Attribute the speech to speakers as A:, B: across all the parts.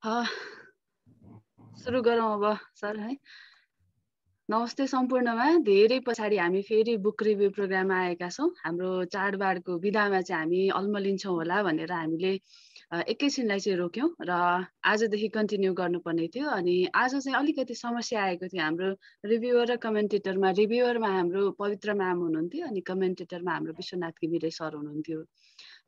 A: सुरु गरौँ अब सर है। नमस्ते सम्पूर्णमा। धेरै पछाडि हामी फेरि बुक रिभ्यू प्रोग्राममा आएका छौँ। हाम्रो चाडबाडको बिदामा चाहिँ हामी अल्मलिन्छौँ होला भनेर हामीले एकैछिनलाई चाहिँ रोक्यौँ र आजदेखि कन्टिन्यू गर्नुपर्ने थियो। अनि आज चाहिँ अलिकति समस्या आएको थियो। हाम्रो रिभ्युअर र कमेन्टेटरमा रिभ्युअरमा हाम्रो पवित्र म्याम हुनुहुन्थ्यो अनि कमेन्टेटरमा हाम्रो विश्वनाथ घिमिरे सर हुनुहुन्थ्यो।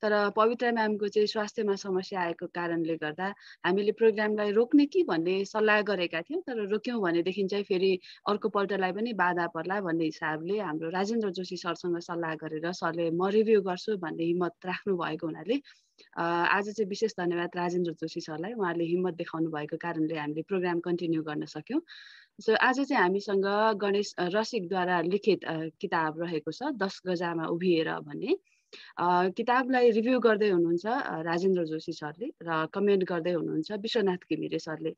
A: तर पवित्र म्यामको चाहिँ स्वास्थ्यमा समस्या आएको कारणले गर्दा हामीले प्रोग्रामलाई रोक्ने कि भन्ने सल्लाह गरेका थियौँ। तर रोक्यौँ भनेदेखि चाहिँ फेरि अर्को पल्टलाई पनि बाधा पर्ला भन्ने हिसाबले हाम्रो राजेन्द्र जोशी सरसँग सल्लाह गरेर सरले म रिभ्यू गर्छु भन्ने हिम्मत राख्नु भएको हुनाले आज चाहिँ विशेष धन्यवाद राजेन्द्र जोशी सरलाई। उहाँले हिम्मत देखाउनु भएको कारणले हामीले प्रोग्राम कन्टिन्यू गर्न सक्यौँ। सो आज चाहिँ हामीसँग गणेश रसिकद्वारा लिखित किताब रहेको छ 10 गजामा उभिएर भन्ने। किताबलाई रिभ्यू गर्दै हुनुहुन्छ राजेन्द्र जोशी सरले र कमेन्ट गर्दै हुनुहुन्छ विश्वनाथ घिमिरे सरले।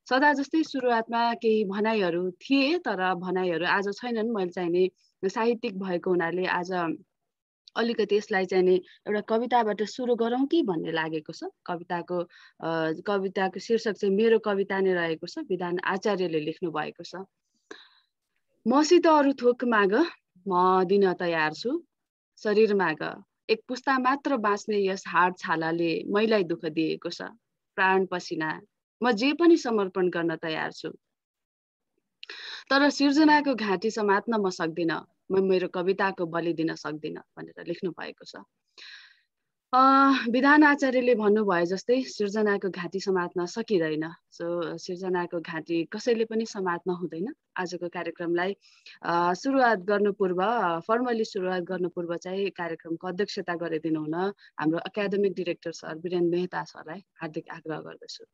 A: सदा जस्तै सुरुवातमा केही भनाइहरू थिए तर भनाइहरू आज छैनन्। मैले चाहिँ नि साहित्यिक भएको हुनाले आज अलिकति यसलाई चाहिँ नि एउटा कविताबाट सुरु गरौँ कि भन्ने लागेको छ। कविताको शीर्षक चाहिँ मेरो कविता नै रहेको छ। विधान आचार्यले लेख्नु भएको छ। मसित अरू थोक माग म दिन तयार छु। शरीर माग एक पुस्ता मात्र बाँच्ने यस हाड छालाले मैलाई दुःख दिएको छ। प्राण पसिना म जे पनि समर्पण गर्न तयार छु। तर सिर्जनाको घाँटी समात्न म सक्दिनँ। म मेरो कविताको बलि दिन सक्दिनँ भनेर लेख्नु भएको छ। विधान आचार्यले भन्नुभयो जस्तै सिर्जनाको घाँटी समात्न सकिँदैन। सो सिर्जनाको घाँटी कसैले पनि समात्न हुँदैन। आजको कार्यक्रमलाई सुरुवात गर्नु पूर्व फर्मली सुरुवात गर्नु पूर्व चाहिँ कार्यक्रमको अध्यक्षता गरिदिनु हुन हाम्रो academic director sir Viren Mehta सरलाई हार्दिक आग्रह गर्दछु।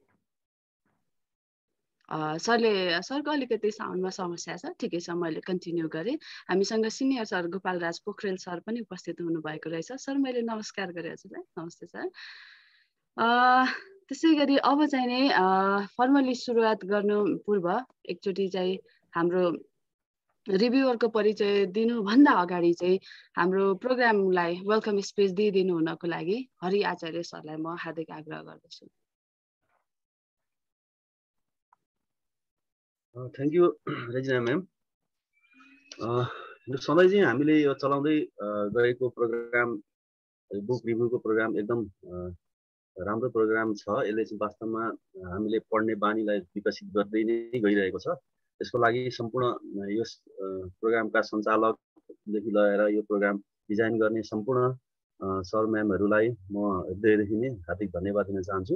A: सरको अलिकति साउन्डमा समस्या छ। ठिकै छ, मैले कन्टिन्यू गरेँ। हामीसँग senior sir Gopalraj Pokhrel sir पनि उपस्थित हुनुभएको रहेछ। सर मैले नमस्कार गरेँ हजुरलाई। नमस्ते सर। त्यसै गरी अब चाहिँ नै फर्मली सुरुवात गर्नु पूर्व एकचोटि चाहिँ हाम्रो रिभ्युअरको परिचय दिनुभन्दा अगाडि चाहिँ हाम्रो प्रोग्रामलाई वेलकम स्पेस दिइदिनु हुनको लागि हरि आचार्य सरलाई म हार्दिक आग्रह गर्दछु।
B: Thank you Regina ma'am. सधैँ चाहिँ हामीले यो चलाउँदै गएको प्रोग्राम बुक रिभ्यूको प्रोग्राम एकदम राम्रो प्रोग्राम छ। यसले चाहिँ वास्तवमा हामीले पढ्ने बानीलाई विकसित गर्दै नै गइरहेको छ। त्यसको लागि सम्पूर्ण यस प्रोग्रामका सञ्चालकदेखि लिएर यो प्रोग्राम डिजाइन गर्ने सम्पूर्ण सर म्यामहरूलाई म हृदयदेखि नै हार्दिक धन्यवाद दिन चाहन्छु।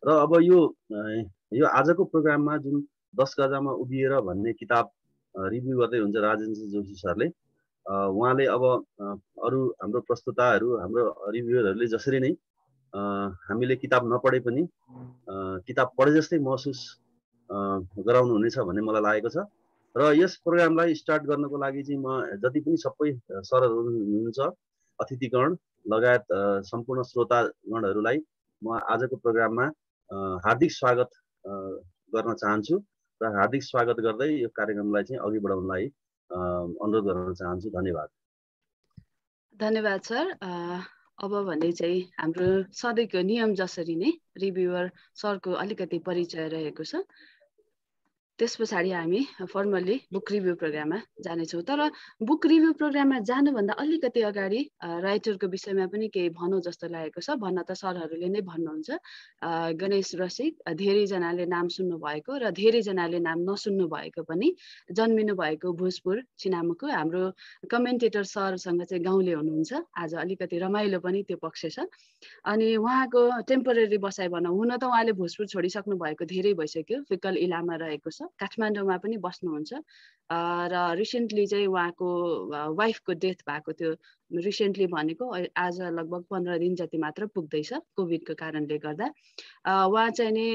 B: र अब यो आजको प्रोग्राममा जुन 10 गजामा उभिएर भन्ने किताब रिभ्यू गर्दै हुन्छ राजेन्द्र जोशी सरले। उहाँले अब अरू हाम्रो प्रस्तुताहरू हाम्रो रिभ्युअरहरूले जसरी नै हामीले किताब नपढे पनि किताब पढे जस्तै महसुस गराउनु हुनेछ भन्ने मलाई लागेको छ। र यस प्रोग्रामलाई स्टार्ट गर्नको लागि चाहिँ म जति पनि सबै सरहरू हुनुहुन्छ अतिथिगण लगायत सम्पूर्ण श्रोतागणहरूलाई म आजको प्रोग्राममा हार्दिक स्वागत गर्न चाहन्छु र हार्दिक स्वागत गर्दै यो कार्यक्रमलाई चाहिँ अघि बढाउनलाई अनुरोध गर्न चाहन्छु। धन्यवाद।
A: धन्यवाद सर। अब भने चाहिँ हाम्रो सधैँको नियम जसरी नै रिभ्युअर सरको अलिकति परिचय रहेको छ। त्यस पछाडि हामी फर्मली बुक रिभ्यू प्रोग्राममा जानेछौँ। तर बुक रिभ्यू प्रोग्राममा जानुभन्दा अलिकति अगाडि राइटरको विषयमा पनि केही भनौँ जस्तो लागेको छ। भन्न त सरहरूले नै भन्नुहुन्छ। गणेश रसिक धेरैजनाले नाम सुन्नुभएको र धेरैजनाले नाम नसुन्नु भएको पनि जन्मिनु भएको भोजपुर छिनामको हाम्रो कमेन्टेटर सरसँग चाहिँ गाउँले हुनुहुन्छ। आज अलिकति रमाइलो पनि त्यो पक्ष छ। अनि उहाँको टेम्पोरेरी बसाइ भनौँ, हुन त उहाँले भोजपुर छोडिसक्नु भएको धेरै भइसक्यो। फिकल इलामा रहेको छ। काठमाडौँमा पनि बस्नुहुन्छ र रिसेन्टली चाहिँ उहाँको वाइफको डेथ भएको थियो। रिसेन्टली भनेको आज लगभग 15 दिन जति मात्र पुग्दैछ कोभिडको कारणले गर्दा। उहाँ चाहिँ नि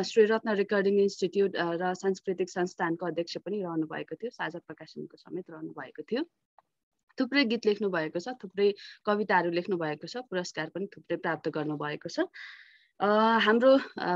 A: श्री रत्न रेकर्डिङ इन्स्टिट्युट र सांस्कृतिक संस्थानको अध्यक्ष पनि रहनु भएको थियो। साझा प्रकाशनको समेत रहनु भएको थियो। थुप्रै गीत लेख्नु भएको छ, थुप्रै कविताहरू लेख्नु भएको छ, पुरस्कार पनि थुप्रै प्राप्त गर्नु भएको छ। हाम्रो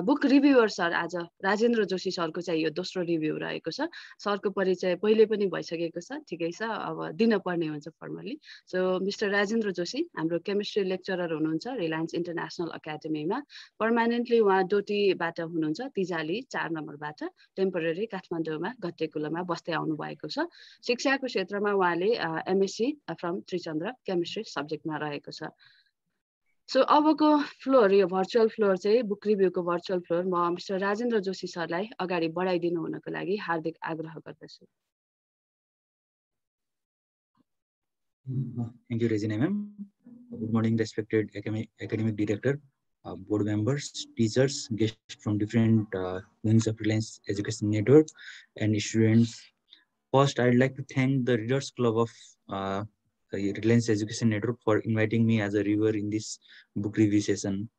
A: बुक रिभ्युअर सर आज राजेन्द्र जोशी सरको चाहिँ यो दोस्रो रिभ्यू रहेको छ। सरको परिचय पहिले पनि भइसकेको छ, ठिकै छ, अब दिन पर्ने हुन्छ firmly. So mister Rajendra Joshi हाम्रो केमिस्ट्री लेक्चरर हुनुहुन्छ रिलायन्स इन्टरनेसनल एकाडेमीमा। पर्मानेन्टली उहाँ डोटीबाट हुनुहुन्छ, तिजाली 4 नम्बरबाट। टेम्पोरेरी काठमाडौँमा गट्टेकुलामा बस्दै आउनु भएको छ। शिक्षाको क्षेत्रमा उहाँले एमएससी फ्रम त्रिचन्द्र केमिस्ट्री सब्जेक्टमा रहेको छ। सो अबको फ्लोर, यो भर्चुअल फ्लोर चाहिँ बुक रिभ्यूको भर्चुअल फ्लोर म मिस्टर राजेन्द्र जोशी सरलाई अगाडि बढाइदिनु हुनको लागि हार्दिक आग्रह गर्दछु।
C: Thank you, Regina ma'am. Good morning, respected academic director, board members, teachers, guests from different wings of Reliance Education Network, and students. First, I'd like to thank the Readers Club of Reliance Education Network for inviting me as a reviewer in this book review session.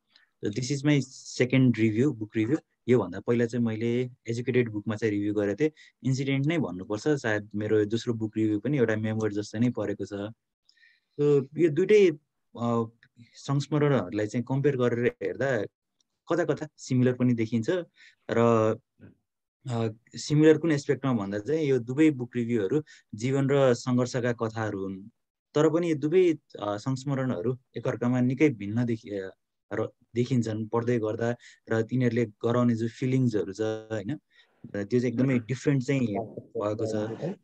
C: So this is my second review, book review. यो भन्दा पहिला चाहिँ मैले educated बुकमा चाहिँ review गरेको थिएँ। Incident नै भन्नुपर्छ, सायद मेरो दोस्रो बुक रिभ्यू पनि एउटा मेमोर जस्तो नै परेको छ। सो यो दुइटै संस्मरणहरूलाई चाहिँ कम्पेयर गरेर हेर्दा कता कता सिमिलर पनि देखिन्छ र सिमिलर कुन एस्पेक्टमा भन्दा चाहिँ यो दुवै बुक रिभ्यूहरू जीवन र सङ्घर्षका कथाहरू हुन्, तर पनि यो दुवै संस्मरणहरू एकअर्कामा निकै भिन्न देखिन्छन् पढ्दै गर्दा, र तिनीहरूले गराउने जो फिलिङ्सहरू छ होइन, त्यो चाहिँ एकदमै डिफ्रेन्ट चाहिँ भएको छ।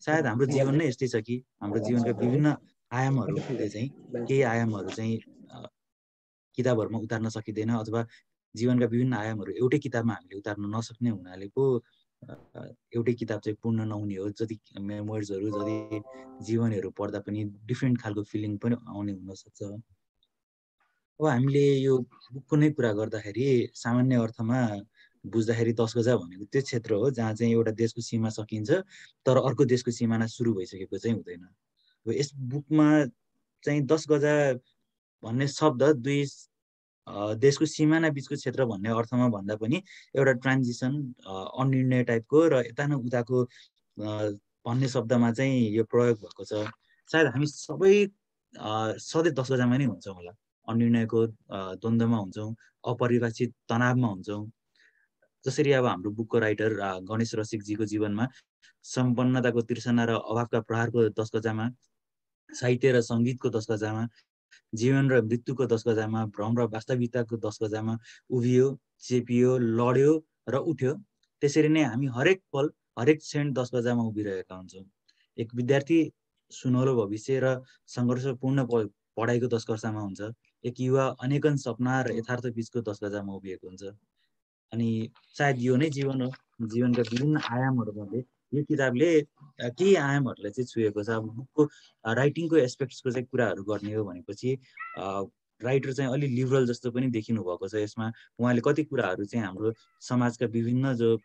C: सायद हाम्रो जीवन नै यस्तै छ कि हाम्रो जीवनका विभिन्न आयामहरूले चाहिँ केही आयामहरू चाहिँ किताबहरूमा उतार्न सकिँदैन, अथवा जीवनका विभिन्न आयामहरू एउटै किताबमा हामीले उतार्न नसक्ने हुनाले पो एउटै किताब चाहिँ पूर्ण नहुने हो। जति मेमोर्सहरू, जति जीवनहरू पढ्दा पनि डिफ्रेन्ट खालको फिलिङ पनि आउने हुनसक्छ। अब हामीले यो बुकको नै कुरा गर्दाखेरि सामान्य अर्थमा बुझ्दाखेरि 10 गजा भनेको त्यो क्षेत्र हो जहाँ चाहिँ एउटा देशको सीमा सकिन्छ तर अर्को देशको सिमाना सुरु भइसकेको चाहिँ हुँदैन। यस बुकमा चाहिँ 10 गजा भन्ने शब्द दुई देशको सिमाना बिचको क्षेत्र भन्ने अर्थमा भन्दा पनि एउटा ट्रान्जिसन अनिर्णय टाइपको र यता न उताको भन्ने शब्दमा चाहिँ यो प्रयोग भएको छ। सायद हामी सबै सधैँ 10 गजामा नै हुन्छौँ होला, अनिर्णयको द्वन्द्वमा हुन्छौँ, अपरिभाषित तनावमा हुन्छौँ। जसरी अब हाम्रो बुकको राइटर गणेश रसिकजीको जीवनमा सम्पन्नताको तृष्णा र अभावका प्रहारको 10 गजामा, साहित्य र सङ्गीतको 10 गजामा, जीवन र मृत्युको 10 गजामा, भ्रम र वास्तविकताको 10 गजामा उभियो, चेपियो, लड्यो र उठ्यो। त्यसरी नै हामी हरेक पल हरेक क्षण 10 गजामा उभिरहेका हुन्छौँ। एक विद्यार्थी सुनौलो भविष्य र सङ्घर्षपूर्ण पढाइको 10 गजामा हुन्छ। एक युवा अनेकन सपना र यथार्थ बिचको 10 गजामा उभिएको हुन्छ। अनि सायद यो नै जीवन हो। जीवनका विभिन्न आयामहरूमध्ये यो किताबले केही आयामहरूलाई चाहिँ छुएको छ। अब बुकको राइटिङको एस्पेक्ट्सको चाहिँ कुराहरू गर्ने हो भनेपछि राइटर चाहिँ अलि लिबरल जस्तो पनि देखिनु भएको छ। यसमा उहाँले कति कुराहरू चाहिँ हाम्रो समाजका विभिन्न जो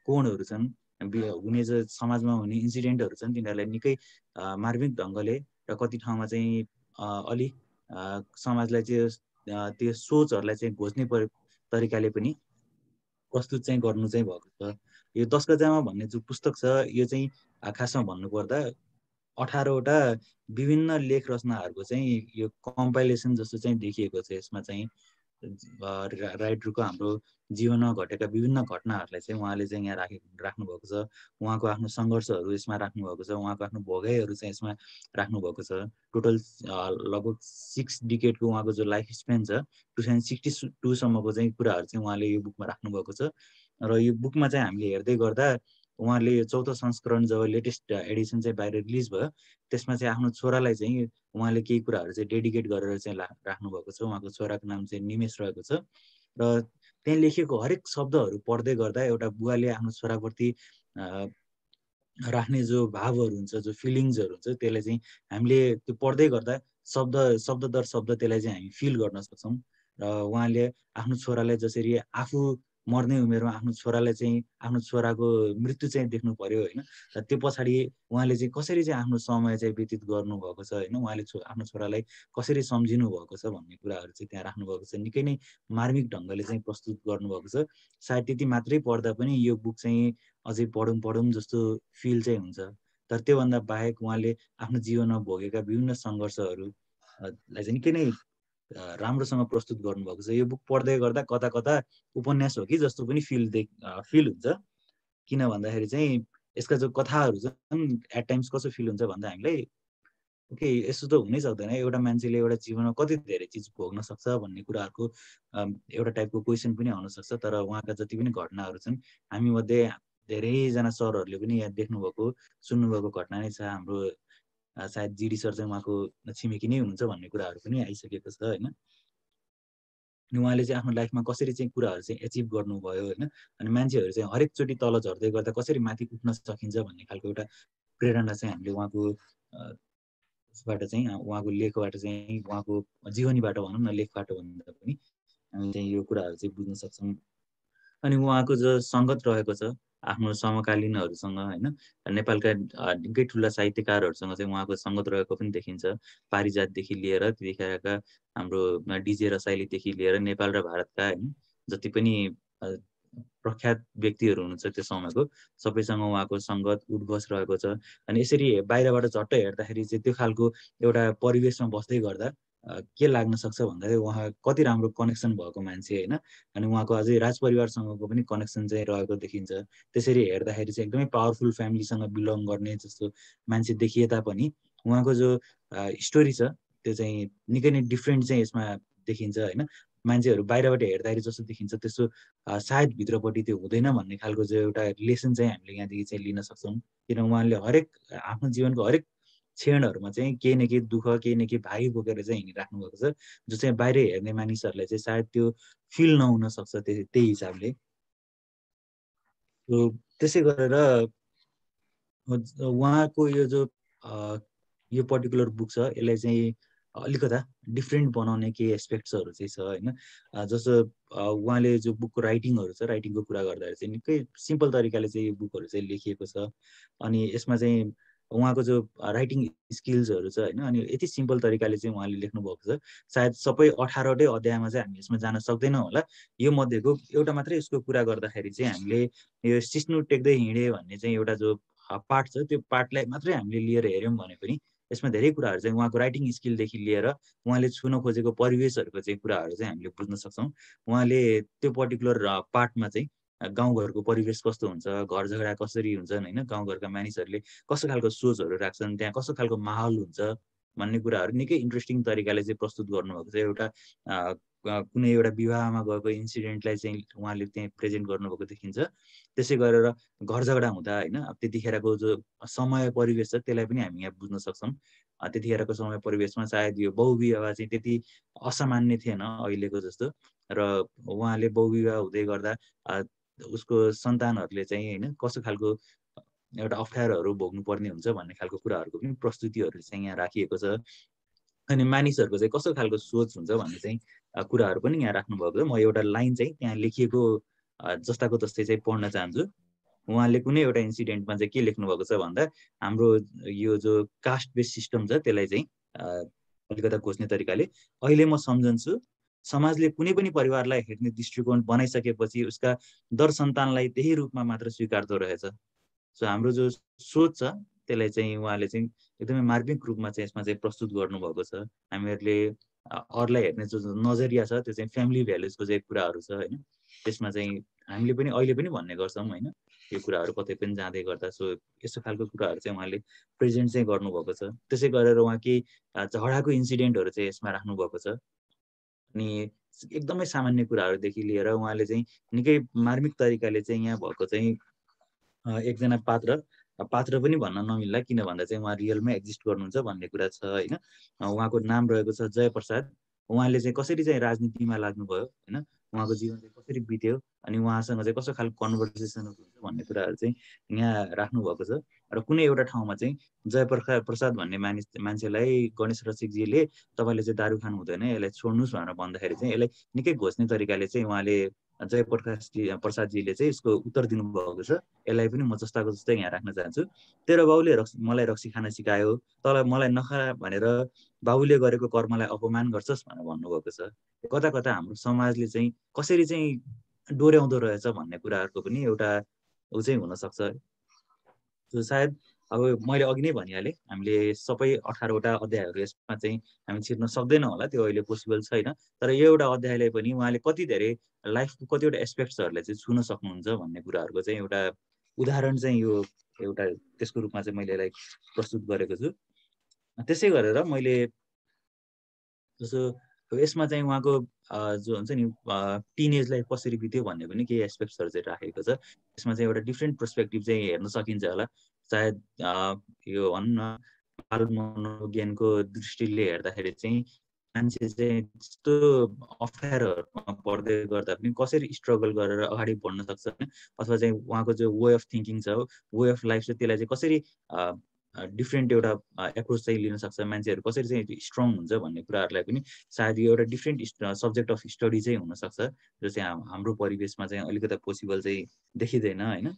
C: कोणहरू छन्, हुने जो समाजमा हुने इन्सिडेन्टहरू छन्, तिनीहरूलाई निकै मार्मिक ढङ्गले र कति ठाउँमा चाहिँ अलि समाजलाई चाहिँ त्यो सोचहरूलाई चाहिँ घोच्ने तरिकाले पनि प्रस्तुत चाहिँ गर्नु चाहिँ भएको छ। यो 10 गजामा भन्ने जो पुस्तक छ यो चाहिँ खासमा भन्नुपर्दा 18वटा विभिन्न लेख रचनाहरूको चाहिँ यो कम्पाइलेसन जस्तो चाहिँ देखिएको छ। यसमा चाहिँ राइटरको हाम्रो जीवनमा घटेका विभिन्न घटनाहरूलाई चाहिँ उहाँले चाहिँ यहाँ राख्नु भएको छ। उहाँको आफ्नो सङ्घर्षहरू यसमा राख्नु भएको छ, उहाँको आफ्नो भोगाइहरू चाहिँ यसमा राख्नु भएको छ। टोटल लगभग 6 डिकेडको उहाँको जो लाइफ स्पेन छ 2062 सम्मको चाहिँ कुराहरू चाहिँ उहाँले यो बुकमा राख्नु भएको छ। र यो बुकमा चाहिँ हामीले हेर्दै गर्दा उहाँले यो 4औं संस्करण जब लेटेस्ट एडिसन चाहिँ बाहिर रिलिज भयो त्यसमा चाहिँ आफ्नो छोरालाई चाहिँ उहाँले केही कुराहरू चाहिँ डेडिकेट गरेर चाहिँ राख्नु भएको छ। उहाँको छोराको नाम चाहिँ निमेष रहेको छ र त्यहाँ लेखिएको हरेक शब्दहरू पढ्दै गर्दा एउटा बुवाले आफ्नो छोराप्रति राख्ने जो भावहरू हुन्छ, जो फिलिङ्सहरू हुन्छ, त्यसलाई चाहिँ हामीले त्यो पढ्दै गर्दा शब्द दर शब्द त्यसलाई चाहिँ हामी फिल गर्न सक्छौँ। र उहाँले आफ्नो छोरालाई जसरी आफू मर्ने उमेरमा आफ्नो छोरालाई चाहिँ आफ्नो छोराको मृत्यु चाहिँ देख्नु पर्यो होइन, र त्यो पछाडि उहाँले चाहिँ कसरी चाहिँ आफ्नो समय चाहिँ व्यतीत गर्नुभएको छ होइन, उहाँले आफ्नो छोरालाई कसरी सम्झिनु भएको छ भन्ने कुराहरू चाहिँ त्यहाँ राख्नुभएको छ। निकै नै मार्मिक ढङ्गले चाहिँ प्रस्तुत गर्नुभएको छ। सायद त्यति मात्रै पढ्दा पनि यो बुक चाहिँ अझै पढौँ जस्तो फिल चाहिँ हुन्छ। तर त्योभन्दा बाहेक उहाँले आफ्नो जीवनमा भोगेका विभिन्न सङ्घर्षहरूलाई चाहिँ निकै नै राम्रोसँग प्रस्तुत गर्नुभएको छ। यो बुक पढ्दै गर्दा कता कता उपन्यास हो कि जस्तो पनि फिल हुन्छ। किन भन्दाखेरि चाहिँ यसका जो कथाहरू छन् एट टाइम्स कस्तो फिल हुन्छ भन्दा हामीलाई ओके यस्तो त हुनै सक्दैन, एउटा मान्छेले एउटा जीवनमा कति धेरै चिज भोग्न सक्छ भन्ने कुराहरूको एउटा टाइपको क्वेसन पनि आउन सक्छ। तर उहाँका जति पनि घटनाहरू छन् हामी मध्ये धेरैजना सरहरूले पनि यहाँ देख्नुभएको सुन्नुभएको घटना नै छ। हाम्रो सायद जिडी सर चाहिँ उहाँको छिमेकी नै हुनुहुन्छ भन्ने कुराहरू पनि आइसकेको छ होइन। अनि उहाँले चाहिँ आफ्नो लाइफमा कसरी चाहिँ कुराहरू चाहिँ एचिभ गर्नुभयो होइन, अनि मान्छेहरू चाहिँ हरेकचोटि तल झर्दै गर्दा कसरी माथि उठ्न सकिन्छ भन्ने खालको एउटा प्रेरणा चाहिँ हामीले उहाँको बाट चाहिँ उहाँको लेखबाट चाहिँ उहाँको जीवनीबाट भनौँ न, लेखबाट भन्दा पनि हामी चाहिँ यो कुराहरू चाहिँ बुझ्न सक्छौँ। अनि उहाँको जो सङ्गत रहेको छ आफ्नो समकालीनहरूसँग होइन, नेपालका निकै ठुला साहित्यकारहरूसँग चाहिँ उहाँको सङ्गत रहेको पनि देखिन्छ। पारिजातदेखि लिएर त्यतिखेरका हाम्रो डिजे रसाइलीदेखि लिएर नेपाल र भारतका होइन जति पनि प्रख्यात व्यक्तिहरू हुनुहुन्छ त्यो समयको सबैसँग उहाँको सङ्गत उठबस रहेको छ। अनि यसरी बाहिरबाट झट्ट हेर्दाखेरि चाहिँ त्यो खालको एउटा परिवेशमा बस्दै गर्दा के लाग्न सक्छ भन्दा चाहिँ उहाँ कति राम्रो कनेक्सन भएको मान्छे होइन, अनि उहाँको अझै राजपरिवारसँगको पनि कनेक्सन चाहिँ रहेको देखिन्छ। त्यसरी हेर्दाखेरि चाहिँ एकदमै पावरफुल फ्यामिलीसँग बिलोङ गर्ने जस्तो मान्छे देखिए तापनि उहाँको जो स्टोरी छ त्यो चाहिँ निकै नै डिफ्रेन्ट चाहिँ यसमा देखिन्छ होइन। मान्छेहरू बाहिरबाट हेर्दाखेरि जस्तो देखिन्छ त्यस्तो सायद भित्रपट्टि त्यो हुँदैन भन्ने खालको जो एउटा लेसन चाहिँ हामीले यहाँदेखि चाहिँ लिन सक्छौँ। किन उहाँले हरेक आफ्नो जीवनको हरेक क्षणहरूमा चाहिँ केही न केही दुःख केही न केही भारी बोकेर चाहिँ हिँडिराख्नु भएको छ, जो चाहिँ बाहिर हेर्ने मानिसहरूलाई चाहिँ सायद त्यो फिल नहुन सक्छ त्यही हिसाबले। त्यसै गरेर उहाँको यो जो यो पर्टिकुलर बुक छ यसलाई चाहिँ अलिकता डिफ्रेन्ट बनाउने केही एस्पेक्ट्सहरू चाहिँ छ होइन। जस्तो उहाँले जो बुकको राइटिङहरू छ राइटिङको कुरा गर्दाखेरि चाहिँ निकै सिम्पल तरिकाले चाहिँ यो बुकहरू चाहिँ लेखिएको छ। अनि यसमा चाहिँ उहाँको जो राइटिङ स्किल्सहरू छ होइन, अनि यति सिम्पल तरिकाले चाहिँ उहाँले लेख्नुभएको छ। सायद सबै 18वटै अध्यायमा चाहिँ हामी यसमा जान सक्दैनौँ होला। यो मध्येको एउटा मात्रै यसको कुरा गर्दाखेरि चाहिँ हामीले यो सिस्नु टेक्दै हिँडे भन्ने चाहिँ एउटा जो पार्ट छ त्यो पार्टलाई मात्रै हामीले लिएर हेऱ्यौँ भने पनि यसमा धेरै कुराहरू चाहिँ उहाँको राइटिङ स्किलदेखि लिएर उहाँले छुन खोजेको परिवेशहरूको चाहिँ कुराहरू चाहिँ हामीले बुझ्न सक्छौँ। उहाँले त्यो पर्टिकुलर पार्टमा चाहिँ गाउँघरको परिवेश कस्तो हुन्छ, घर झगडा कसरी हुन्छन् होइन, गाउँघरका मानिसहरूले कस्तो खालको सोचहरू राख्छन्, त्यहाँ कस्तो खालको माहौल हुन्छ भन्ने कुराहरू निकै इन्ट्रेस्टिङ तरिकाले चाहिँ प्रस्तुत गर्नुभएको छ। एउटा कुनै एउटा विवाहमा गएको इन्सिडेन्टलाई चाहिँ उहाँले त्यहाँ प्रेजेन्ट गर्नुभएको देखिन्छ। त्यसै गरेर घर झगडा हुँदा होइन त्यतिखेरको जो समय परिवेश छ त्यसलाई पनि हामी यहाँ बुझ्न सक्छौँ। त्यतिखेरको समय परिवेशमा सायद यो बहुविवाह चाहिँ त्यति असामान्य थिएन अहिलेको जस्तो, र उहाँले बहुविवाह हुँदै गर्दा उसको सन्तानहरूले चाहिँ होइन कस्तो खालको एउटा अप्ठ्यारोहरू भोग्नुपर्ने हुन्छ भन्ने खालको कुराहरूको पनि प्रस्तुतिहरू चाहिँ यहाँ राखिएको छ। अनि मानिसहरूको चाहिँ कस्तो खालको सोच हुन्छ भन्ने चाहिँ कुराहरू पनि यहाँ राख्नुभएको छ। म एउटा लाइन चाहिँ त्यहाँ लेखिएको जस्ताको तस्तै चाहिँ पढ्न चाहन्छु। उहाँले कुनै एउटा इन्सिडेन्टमा चाहिँ के लेख्नुभएको छ भन्दा हाम्रो यो जो कास्ट बेस सिस्टम छ त्यसलाई चाहिँ अलिकता खोज्ने तरिकाले अहिले म सम्झन्छु समाजले कुनै पनि परिवारलाई हेर्ने दृष्टिकोण बनाइसकेपछि उसका दर सन्तानलाई त्यही रूपमा मात्र स्वीकार्दो रहेछ। सो हाम्रो जो सोच छ त्यसलाई चाहिँ उहाँले चाहिँ एकदमै मार्मिक रूपमा चाहिँ यसमा चाहिँ प्रस्तुत गर्नुभएको छ। हामीहरूले अरूलाई हेर्ने जो नजरिया छ त्यो चाहिँ फ्यामिली भ्यालुजको चाहिँ कुराहरू छ होइन। त्यसमा चाहिँ हामीले पनि अहिले पनि भन्ने गर्छौँ होइन, यो कुराहरू कतै पनि जाँदै गर्दा। सो यस्तो खालको कुराहरू चाहिँ उहाँले प्रेजेन्ट चाहिँ गर्नुभएको छ। त्यसै गरेर उहाँ केही झगडाको इन्सिडेन्टहरू चाहिँ यसमा राख्नुभएको छ। अनि एकदमै सामान्य कुराहरूदेखि लिएर उहाँले चाहिँ निकै मार्मिक तरिकाले चाहिँ यहाँ भएको चाहिँ एकजना पात्र पनि भन्न नमिल्ला, किन भन्दा चाहिँ उहाँ रियलमै एक्जिस्ट गर्नुहुन्छ भन्ने कुरा छ होइन। उहाँको नाम रहेको छ जयप्रसाद। उहाँले चाहिँ कसरी चाहिँ राजनीतिमा लाग्नुभयो होइन, उहाँको जीवन चाहिँ कसरी बित्यो, अनि उहाँसँग चाहिँ कस्तो खालको कन्भर्सेसन हुन्छ भन्ने कुराहरू चाहिँ यहाँ राख्नुभएको छ। र कुनै एउटा ठाउँमा चाहिँ जयप्रसाद भन्ने मान्छेलाई गणेश रसिकजीले तपाईँले चाहिँ दारू खानु हुँदैन यसलाई छोड्नुहोस् भनेर भन्दाखेरि चाहिँ यसलाई निकै घोच्ने तरिकाले चाहिँ उहाँले प्रसादजीले चाहिँ यसको उत्तर दिनुभएको छ। यसलाई पनि म जस्ताको जस्तै यहाँ राख्न चाहन्छु। तेरो बाउले मलाई रक्सी खान सिकायो, तँलाई मलाई नखा भनेर बाबुले गरेको कर्मलाई अपमान गर्छस् भनेर भन्नुभएको छ। कता कता हाम्रो समाजले चाहिँ कसरी चाहिँ डोर्याउँदो रहेछ भन्ने कुराहरूको पनि एउटा ऊ चाहिँ हुनसक्छ। सायद अब मैले अघि नै भनिहालेँ, हामीले सबै 18वटा अध्यायहरू यसमा चाहिँ हामी छिर्न सक्दैनौँ होला, त्यो अहिले पोसिबल छैन। तर यो एउटा अध्यायले पनि उहाँले कति धेरै लाइफको कतिवटा एस्पेक्ट्सहरूलाई चाहिँ छुन सक्नुहुन्छ भन्ने कुराहरूको चाहिँ एउटा उदाहरण चाहिँ यो एउटा त्यसको रूपमा चाहिँ मैले यसलाई प्रस्तुत गरेको छु। त्यसै गरेर मैले जस्तो यसमा चाहिँ उहाँको जो हुन्छ नि टिनेजलाई कसरी बित्यो भन्ने पनि केही एस्पेक्ट्सहरू चाहिँ राखेको छ। यसमा चाहिँ एउटा डिफ्रेन्ट पर्सपेक्टिभ चाहिँ हेर्न सकिन्छ होला। सायद यो भनौँ न बाल मनोविज्ञानको दृष्टिले हेर्दाखेरि चाहिँ मान्छे चाहिँ त्यस्तो अप्ठ्यारोहरूमा पर्दै गर्दा पनि कसरी स्ट्रगल गरेर अगाडि बढ्न सक्छ होइन, अथवा चाहिँ उहाँको जो वे अफ थिङ्किङ छ, वे अफ लाइफ छ, त्यसलाई चाहिँ कसरी डिफ्रेन्ट एउटा एप्रोच चाहिँ लिन सक्छ, मान्छेहरू कसरी चाहिँ स्ट्रङ हुन्छ भन्ने कुराहरूलाई पनि सायद यो एउटा डिफ्रेन्ट सब्जेक्ट अफ स्टडी चाहिँ हुनसक्छ, जो चाहिँ हाम्रो परिवेशमा चाहिँ अलिकति पोसिबल चाहिँ देखिँदैन होइन।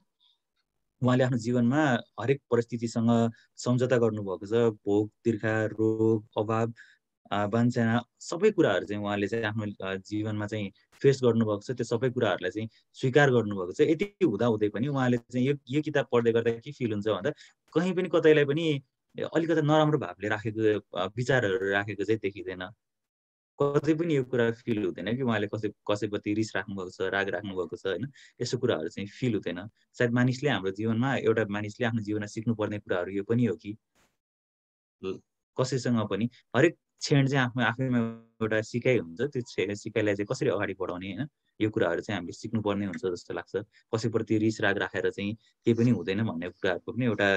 C: उहाँले आफ्नो जीवनमा हरेक परिस्थितिसँग सम्झौता गर्नुभएको छ। भोक, तिर्खा, रोग, अभाव, वाञ्छना सबै कुराहरू चाहिँ उहाँले चाहिँ आफ्नो जीवनमा चाहिँ फेस गर्नुभएको छ। त्यो सबै कुराहरूलाई चाहिँ स्वीकार गर्नुभएको छ। यति हुँदाहुँदै पनि उहाँले चाहिँ यो किताब पढ्दै गर्दा के फिल हुन्छ भन्दा कहीँ पनि कतैलाई पनि अलिकति नराम्रो भावले राखेको विचारहरू राखेको चाहिँ देखिँदैन। कतै पनि यो कुरा फिल हुँदैन कि उहाँले कसैप्रति रिस राख्नुभएको छ, राग राख्नुभएको छ होइन, यस्तो कुराहरू चाहिँ फिल हुँदैन। सायद मानिसले हाम्रो जीवनमा एउटा मानिसले आफ्नो जीवनमा सिक्नुपर्ने कुराहरू यो पनि हो कि कसैसँग पनि हरेक क्षण चाहिँ आफ्नो आफैमा एउटा सिकाइ हुन्छ। त्यो सिकाइलाई चाहिँ कसरी अगाडि बढाउने होइन, यो कुराहरू चाहिँ हामीले सिक्नुपर्ने हुन्छ जस्तो लाग्छ। कसैप्रति रिस राग राखेर चाहिँ केही पनि हुँदैन भन्ने कुराहरूको पनि एउटा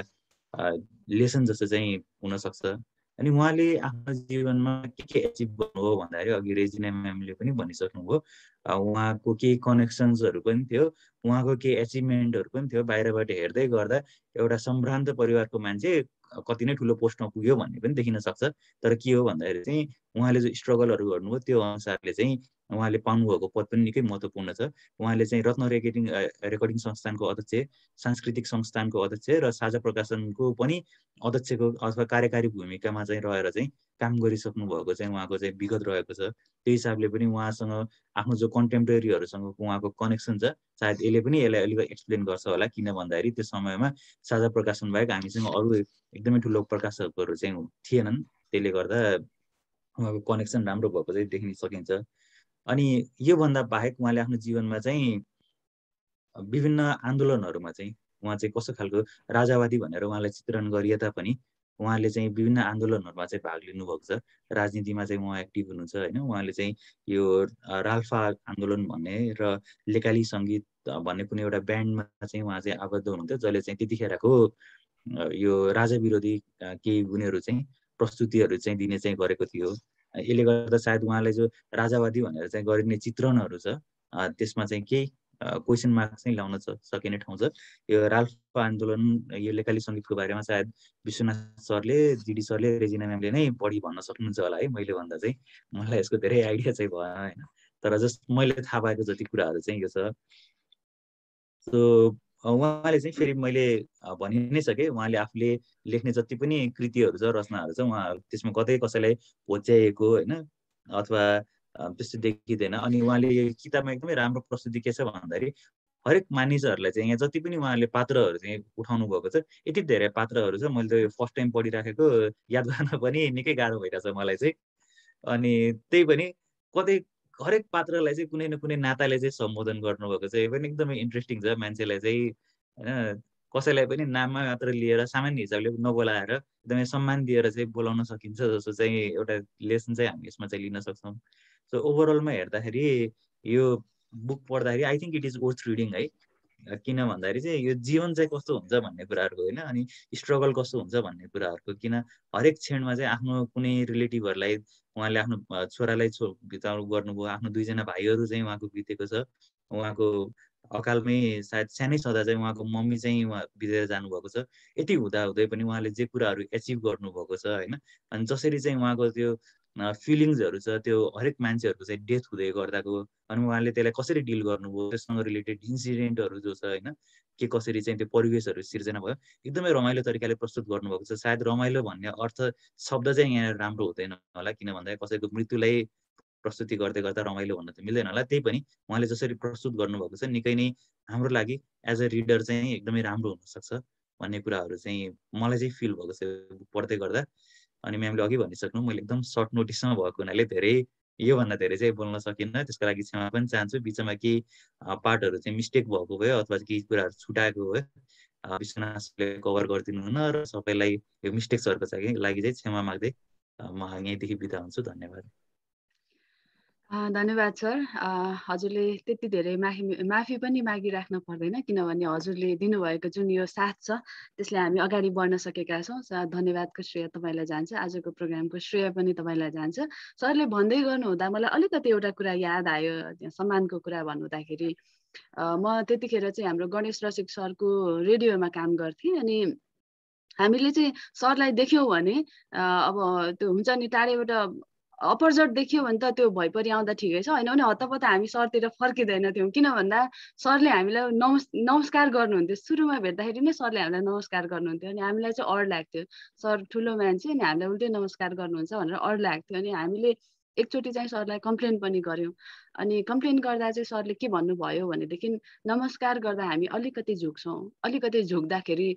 C: लेसन जस्तो चाहिँ हुनसक्छ। अनि उहाँले आफ्नो जीवनमा के एचिभ गर्नुभयो भन्दाखेरि अघि रेजिना म्यामले पनि भनिसक्नुभयो, उहाँको केही कनेक्सन्सहरू पनि थियो, उहाँको केही एचिभमेन्टहरू पनि थियो। बाहिरबाट हेर्दै गर्दा एउटा सम्भ्रान्त परिवारको मान्छे कति नै ठुलो पोस्टमा पुग्यो भन्ने पनि देखिन सक्छ। तर के हो भन्दाखेरि चाहिँ उहाँले जो स्ट्रगलहरू गर्नुभयो त्यो अनुसारले चाहिँ उहाँले पाउनुभएको पद पनि निकै महत्त्वपूर्ण छ। उहाँले चाहिँ रत्न रेकर्डिङ संस्थानको अध्यक्ष, सांस्कृतिक संस्थानको अध्यक्ष र साझा प्रकाशनको पनि अध्यक्षको अथवा कार्यकारी भूमिकामा चाहिँ रहेर चाहिँ काम गरिसक्नु भएको चाहिँ उहाँको चाहिँ विगत रहेको छ। त्यही हिसाबले पनि उहाँसँग आफ्नो जो कन्टेम्पोरेरीहरूसँग उहाँको कनेक्सन छ, सायद यसले पनि यसलाई अलिकति एक्सप्लेन गर्छ होला। किन भन्दाखेरि त्यो समयमा साझा प्रकाशन बाहेक हामीसँग अरू एकदमै ठुलो प्रकाशकहरू चाहिँ थिएनन्। त्यसले गर्दा उहाँको कनेक्सन राम्रो भएको चाहिँ देख्न सकिन्छ। अनि योभन्दा बाहेक उहाँले आफ्नो जीवनमा चाहिँ विभिन्न आन्दोलनहरूमा चाहिँ उहाँ चाहिँ कस्तो खालको राजावादी भनेर उहाँलाई चित्रण गरिए तापनि उहाँले चाहिँ विभिन्न आन्दोलनहरूमा चाहिँ भाग लिनुभएको छ। राजनीतिमा चाहिँ उहाँ एक्टिभ हुनुहुन्छ होइन। उहाँले चाहिँ यो राल्फा आन्दोलन भन्ने र लेकाली सङ्गीत भन्ने कुनै एउटा ब्यान्डमा चाहिँ उहाँ चाहिँ आबद्ध हुनुहुन्थ्यो, जसले चाहिँ त्यतिखेरको यो राजा विरोधी केही उनीहरू चाहिँ प्रस्तुतिहरू चाहिँ दिने चाहिँ गरेको थियो। यसले गर्दा सायद उहाँले जो राजावादी भनेर चाहिँ गरिने चित्रणहरू छ त्यसमा चाहिँ केही क्वेसन मार्क चाहिँ ल्याउन सकिने ठाउँ छ। यो राल्फा आन्दोलन, यो लेकाली सङ्गीतको बारेमा सायद विश्वनाथ सरले, जिडी सरले, रेजिना म्यामले नै बढी भन्न सक्नुहुन्छ होला है। मैले भन्दा चाहिँ मलाई यसको धेरै आइडिया चाहिँ भएन होइन। तर जस्ट मैले थाहा पाएको जति कुराहरू चाहिँ यो छ। सो उहाँले चाहिँ फेरि मैले भनि नै सकेँ, उहाँले आफूले लेख्ने जति पनि कृतिहरू छ, रचनाहरू छ, उहाँ त्यसमा कतै कसैलाई होच्याएको होइन अथवा त्यस्तो देखिँदैन। अनि उहाँले यो किताबमा एकदमै राम्रो प्रस्तुति के छ भन्दाखेरि हरेक मानिसहरूलाई चाहिँ यहाँ जति पनि उहाँले पात्रहरू चाहिँ उठाउनु भएको छ, यति धेरै पात्रहरू छ। मैले त यो फर्स्ट टाइम पढिराखेको, याद गर्न पनि निकै गाह्रो भइरहेछ मलाई चाहिँ। अनि त्यही पनि कतै हरेक पात्रलाई चाहिँ कुनै न कुनै नाताले चाहिँ सम्बोधन गर्नुभएको छ। यो पनि एकदमै इन्ट्रेस्टिङ छ। मान्छेलाई चाहिँ होइन कसैलाई पनि नाममा मात्र लिएर सामान्य हिसाबले नबोलाएर एकदमै सम्मान दिएर चाहिँ बोलाउन सकिन्छ जस्तो चाहिँ एउटा लेसन चाहिँ हामी यसमा चाहिँ लिन सक्छौँ। सो ओभरअलमा हेर्दाखेरि यो बुक पढ्दाखेरि I think it is worth reading है। किन भन्दाखेरि चाहिँ यो जीवन चाहिँ कस्तो हुन्छ भन्ने कुराहरूको होइन, अनि स्ट्रगल कस्तो हुन्छ भन्ने कुराहरूको। किन हरेक क्षणमा चाहिँ आफ्नो कुनै रिलेटिभहरूलाई उहाँले आफ्नो छोरालाई बिताउनु गर्नुभयो, आफ्नो दुईजना भाइहरू चाहिँ उहाँको बितेको छ। उहाँको अकालमै सायद सानै छँदा चाहिँ उहाँको मम्मी चाहिँ उहाँ बितेर जानुभएको छ। यति हुँदाहुँदै पनि उहाँले जे कुराहरू एचिभ गर्नुभएको छ होइन, अनि जसरी चाहिँ उहाँको त्यो फिलिङ्सहरू छ, त्यो हरेक मान्छेहरूको चाहिँ डेथ हुँदै गर्दाको, अनि उहाँले त्यसलाई कसरी डिल गर्नुभयो, त्यससँग रिलेटेड इन्सिडेन्टहरू जो छ होइन, के कसरी चाहिँ त्यो परिवेशहरू सिर्जना भयो, एकदमै रमाइलो तरिकाले प्रस्तुत गर्नुभएको छ। सायद रमाइलो भन्ने अर्थ शब्द चाहिँ यहाँ राम्रो हुँदैन होला, किन भन्दा कसैको मृत्युलाई प्रस्तुति गर्दै गर्दा रमाइलो भन्न त मिल्दैन होला। त्यही पनि उहाँले जसरी प्रस्तुत गर्नुभएको छ निकै नै हाम्रो लागि एज अ रिडर चाहिँ एकदमै राम्रो हुनसक्छ भन्ने कुराहरू चाहिँ मलाई चाहिँ फिल भएको छ पढ्दै गर्दा। अनि म्यामले अघि भनिसक्नु, मैले एकदम सर्ट नोटिसमा भएको हुनाले धेरै योभन्दा धेरै चाहिँ बोल्न सकिनँ, त्यसको लागि क्षमा पनि चाहन्छु। बिचमा केही पार्टहरू चाहिँ मिस्टेक भएको भयो अथवा केही कुराहरू छुटाएको भयो, विश्वनाथले कभर गरिदिनु हुन र सबैलाई यो मिस्टेक्सहरूको लागि चाहिँ क्षमा माग्दै म यहीँदेखि बिदा हुन्छु। धन्यवाद।
A: धन्यवाद सर। हजुरले त्यति धेरै माफी पनि मागिराख्न पर्दैन, किनभने हजुरले दिनुभएको जुन यो साथ छ त्यसले हामी अगाडि बढ्न सकेका छौँ। धन्यवादको श्रेय तपाईँलाई जान्छ, आजको प्रोग्रामको श्रेय पनि तपाईँलाई जान्छ। सरले भन्दै गर्नुहुँदा मलाई अलिकति एउटा कुरा याद आयो, सम्मानको कुरा भन्नुहुँदाखेरि। म त्यतिखेर चाहिँ हाम्रो गणेश रसिक सरको रेडियोमा काम गर्थेँ। अनि हामीले चाहिँ सरलाई देख्यौँ भने अब त्यो हुन्छ नि, टाढेबाट अपरजट देखियो भने त त्यो भइपरि आउँदा ठिकै छ, होइन भने हत्तपत्त हामी सरतिर फर्किँदैनथ्यौँ। किन भन्दा सरले हामीलाई नमस्कार गर्नुहुन्थ्यो। सुरुमा भेट्दाखेरि नै सरले हामीलाई नमस्कार गर्नुहुन्थ्यो। अनि हामीलाई चाहिँ अड लाग्थ्यो, सर ठुलो मान्छे अनि हामीलाई उल्टै नमस्कार गर्नुहुन्छ भनेर अड लाग्थ्यो। अनि हामीले एकचोटि चाहिँ सरलाई कम्प्लेन पनि गऱ्यौँ। अनि कम्प्लेन गर्दा चाहिँ सरले के भन्नुभयो भनेदेखि, नमस्कार गर्दा हामी अलिकति झुक्छौँ, अलिकति झुक्दाखेरि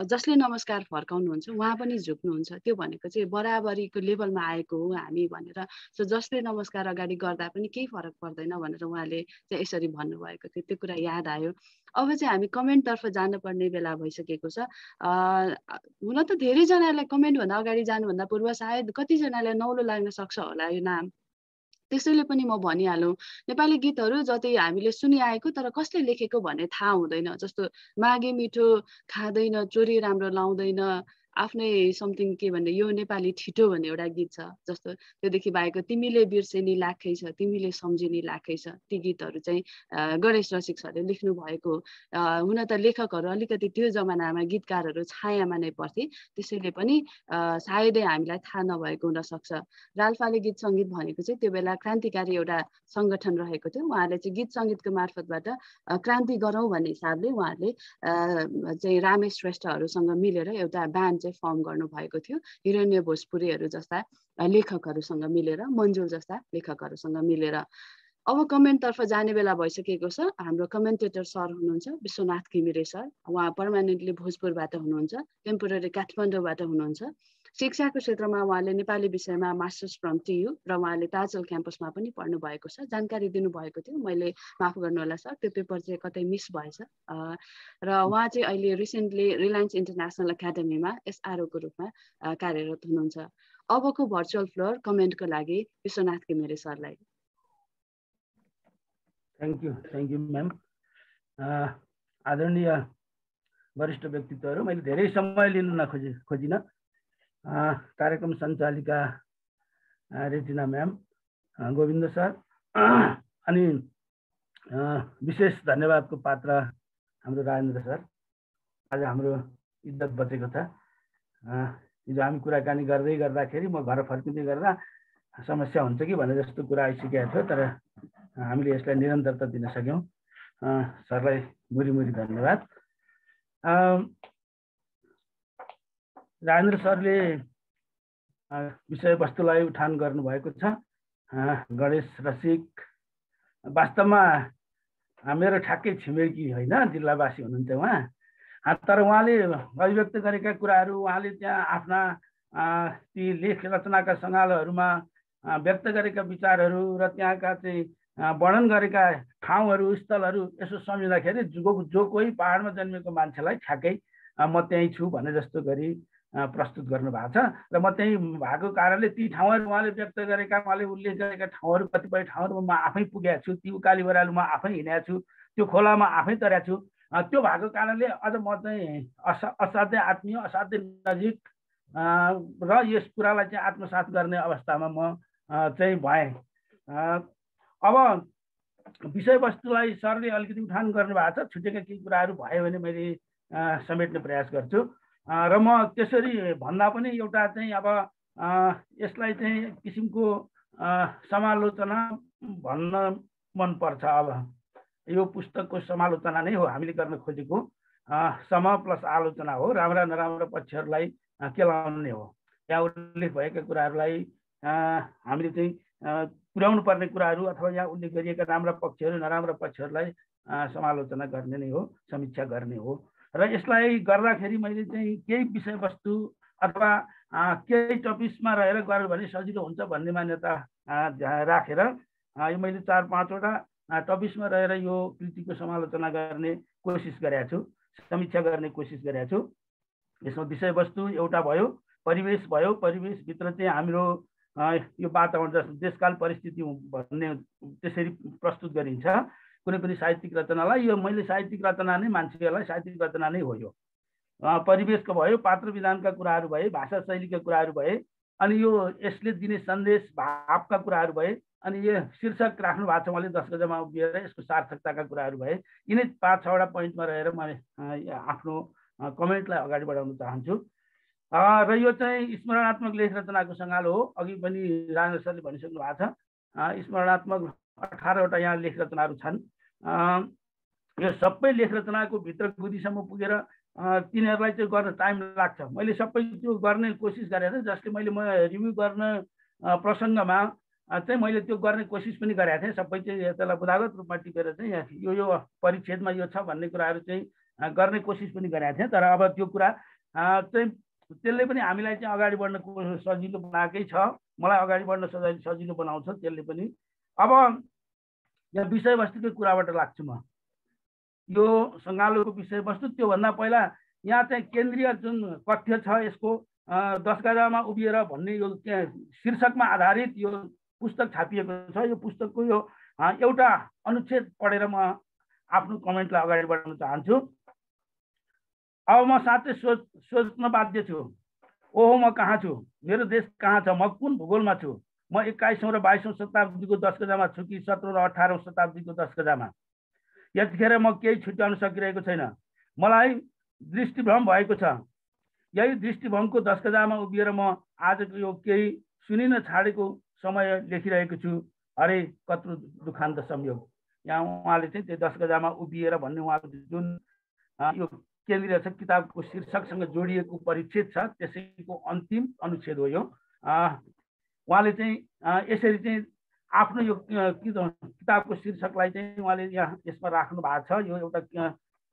A: जसले नमस्कार फर्काउनुहुन्छ उहाँ पनि झुक्नुहुन्छ, त्यो भनेको चाहिँ बराबरीको लेभलमा आएको हो हामी भनेर। सो जसले नमस्कार अगाडि गर्दा पनि केही फरक पर्दैन भनेर उहाँले चाहिँ यसरी भन्नुभएको थियो। त्यो कुरा याद आयो। अब चाहिँ हामी कमेन्टतर्फ जानुपर्ने बेला भइसकेको छ। हुन त धेरैजनालाई कमेन्टभन्दा अगाडि जानुभन्दा पूर्व सायद कतिजनालाई नौलो लाग्न सक्छ होला यो नाम, त्यसैले पनि म भनिहालौँ। नेपाली गीतहरू जति हामीले सुनिआएको तर कसले लेखेको भन्ने थाहा हुँदैन। जस्तो मागे मिठो खाँदैन, चोरी राम्रो लाउँदैन, आफ्नै समथिङ के भन्ने, यो नेपाली ठिटो भन्ने एउटा गीत छ। जस्तो त्योदेखि बाहेक तिमीले बिर्सेनी लाखै छ, तिमीले सम्झिनी लाखै छ, ती गीतहरू चाहिँ गणेश रसिक सरले लेख्नु भएको। हुन त लेखकहरू अलिकति त्यो जमानामा गीतकारहरू छायामा नै पर्थे, त्यसैले पनि सायदै हामीलाई थाहा नभएको हुनसक्छ। राल्पाले गीत सङ्गीत भनेको चाहिँ त्यो बेला क्रान्तिकारी एउटा सङ्गठन रहेको थियो। उहाँहरूले चाहिँ गीत सङ्गीतको मार्फतबाट क्रान्ति गरौँ भन्ने हिसाबले उहाँहरूले चाहिँ रामेश श्रेष्ठहरूसँग मिलेर एउटा ब्यान्ड चाहिँ फर्म गर्नुभएको थियो। हिरण्य भोजपुरीहरू जस्ता लेखकहरूसँग मिलेर, मन्जुल जस्ता लेखकहरूसँग मिलेर। अब कमेन्टतर्फ जाने बेला भइसकेको छ। हाम्रो कमेन्टेटर सर हुनुहुन्छ विश्वनाथ घिमिरे सर। उहाँ पर्मानेन्टली भोजपुरबाट हुनुहुन्छ, टेम्पोररी काठमाडौँबाट हुनुहुन्छ। शिक्षाको क्षेत्रमा उहाँले नेपाली विषयमा मास्टर्स फ्रम टियु र उहाँले ताजल क्याम्पसमा पनि पढ्नु भएको छ। जानकारी दिनुभएको थियो, मैले माफ गर्नुहोला सर, त्यो पेपर चाहिँ कतै मिस भएछ। र उहाँ चाहिँ अहिले रिसेन्टली रिलायन्स इन्टरनेसनल एकाडेमीमा एसआरओको रूपमा कार्यरत हुनुहुन्छ। अबको भर्चुअल फ्लोर कमेन्टको लागि विश्वनाथ घिमिरे सरलाई।
D: Thank you ma'am. आदरणीय वरिष्ठ व्यक्तित्वहरू, मैले धेरै समय लिनु खोजिनँ। कार्यक्रम सञ्चालिका रेटिना म्याम, गोविन्द सर, अनि विशेष धन्यवादको पात्र हाम्रो राजेन्द्र सर। आज हाम्रो इज्जत बचेको छ। हिजो हामी कुराकानी गर्दाखेरि म घर फर्किँदै गर्दा समस्या हुन्छ कि भने जस्तो कुरा आइसकेको थियो, तर हामीले यसलाई निरन्तरता दिन सक्यौँ। सरलाई मुरी धन्यवाद। राजेन्द्र सरले विषयवस्तुलाई उठान गर्नुभएको छ। गणेश रसिक वास्तवमा मेरो ठ्याक्कै छिमेकी होइन, जिल्लावासी हुनुहुन्छ उहाँ। तर उहाँले अभिव्यक्त गरेका कुराहरू, उहाँले त्यहाँ आफ्ना ती लेख रचनाका सङ्गालोहरूमा व्यक्त गरेका विचारहरू र त्यहाँका चाहिँ वर्णन गरेका ठाउँहरू, स्थलहरू यसो सम्झिँदाखेरि जो कोही पहाडमा जन्मेको मान्छेलाई ठ्याक्कै म त्यहीँ छु भने जस्तो गरी प्रस्तुत गर्नु भएको छ। र म त्यहीँ भएको कारणले ती ठाउँहरू उहाँले व्यक्त गरेका, उहाँले उल्लेख गरेका ठाउँहरू, कतिपय ठाउँहरूमा म आफै पुगेको छु। ती उकाली ओह्रालोमा आफै हिँडेको छु, त्यो खोलामा आफै तरेको छु। त्यो भएको कारणले अझ म चाहिँ असाध्यै आत्मीय, असाध्यै नजिक र यस कुरालाई चाहिँ आत्मसात गर्ने अवस्थामा म चाहिँ भएँ। अब विषयवस्तुलाई सरले अलिकति उठान गर्नुभएको छ, छुटेका केही कुराहरू भयो भने मैले समेट्ने प्रयास गर्छु। र म त्यसरी भन्दा पनि एउटा चाहिँ अब यसलाई चाहिँ किसिमको समालोचना भन्न मनपर्छ। अब यो पुस्तकको समालोचना नै हो हामीले गर्न खोजेको। सम प्लस आलोचना हो, राम्रा नराम्रा पक्षहरूलाई केलाउने हो। यहाँ उल्लेख भएका कुराहरूलाई हामीले चाहिँ पुर्याउनु पर्ने कुराहरू अथवा यहाँ उल्लेख गरिएका राम्रा पक्षहरू नराम्रा पक्षहरूलाई समालोचना गर्ने नै हो, समीक्षा गर्ने हो। र यसलाई गर्दाखेरि मैले चाहिँ केही विषयवस्तु अथवा केही टपिक्समा रहेर गऱ्यो भने सजिलो हुन्छ भन्ने मान्यता राखेर यो मैले 4-5वटा टपिक्समा रहेर यो कृतिको समालोचना गर्ने कोसिस गरेको छु, समीक्षा गर्ने कोसिस गरेको छु। यसमा विषयवस्तु एउटा भयो, परिवेश भयो। परिवेशभित्र चाहिँ हाम्रो यो वातावरण जस्तो देशकाल परिस्थिति भन्ने त्यसरी प्रस्तुत गरिन्छ कुनै पनि साहित्यिक रचनालाई। यो मैले साहित्यिक रचना नै मान्छेहरूलाई साहित्यिक रचना नै हो। यो परिवेशको भयो, पात्र विधानका कुराहरू भए, भाषा शैलीका कुराहरू भए, अनि यो यसले दिने सन्देश भावका कुराहरू भए, अनि यो शीर्षक राख्नु भएको छ उहाँले 10 गजमा उभिएर यसको सार्थकताका कुराहरू भए। यिनै 5-6वटा पोइन्टमा रहेर मैले आफ्नो कमेन्टलाई अगाडि बढाउन चाहन्छु। र यो चाहिँ स्मरणात्मक लेख रचनाको सङ्गालो हो। अघि पनि राजेन्द्र सरले भनिसक्नु भएको छ, स्मरणात्मक 18वटा यहाँ लेख रचनाहरू छन्। यो सबै लेख रचनाको भित्र बुझिसम्म पुगेर तिनीहरूलाई चाहिँ गर्न टाइम लाग्छ। मैले सबै त्यो गर्ने कोसिस गरेर, जसले मैले रिभ्यू गर्न प्रसङ्गमा चाहिँ मैले त्यो गर्ने कोसिस पनि गरेको थिएँ। सबै चाहिँ त्यसलाई बुदागत रूपमा टिपेर चाहिँ यो परिच्छेदमा यो छ भन्ने कुराहरू चाहिँ गर्ने कोसिस पनि गरेको थिएँ। तर अब त्यो कुरा चाहिँ त्यसले पनि हामीलाई चाहिँ अगाडि बढ्न सजिलो बनाएकै छ। मलाई अगाडि बढ्न सजिलो बनाउँछ त्यसले पनि। अब यहाँ विषयवस्तुकै कुराबाट लाग्छु म। यो सङ्गालोको विषयवस्तु त्योभन्दा पहिला यहाँ चाहिँ केन्द्रीय जुन कथ्य छ यसको 10 गजामा उभिएर भन्ने यो शीर्षकमा आधारित यो पुस्तक छापिएको छ। यो पुस्तकको यो एउटा अनुच्छेद पढेर म आफ्नो कमेन्टलाई अगाडि बढाउन चाहन्छु। अब म साँच्चै सोच्न बाध्य छु, ओहो म कहाँ छु, मेरो देश कहाँ छ, म कुन भूगोलमा छु, म 21औं र 22औं शताब्दीको 10 गजामा छु कि 17औं र 18औं शताब्दीको 10 गजामा। यतिखेर म केही छुट्याउन सकिरहेको छैन। मलाई दृष्टिभ्रम भएको छ। यही दृष्टिभ्रमको 10 गजामा उभिएर म आजको यो केही सुनिन छाडेको समय लेखिरहेको छु। अरे कत्रो दुखान्त संयोग। यहाँ उहाँले चाहिँ त्यो 10 गजामा उभिएर भन्ने उहाँको जुन यो केन्द्रीय छ किताबको शीर्षकसँग जोडिएको परिच्छेद छ त्यसैको अन्तिम अनुच्छेद हो यो। उहाँले चाहिँ यसरी चाहिँ आफ्नो यो किताबको शीर्षकलाई चाहिँ उहाँले यहाँ यसमा राख्नु भएको छ। यो एउटा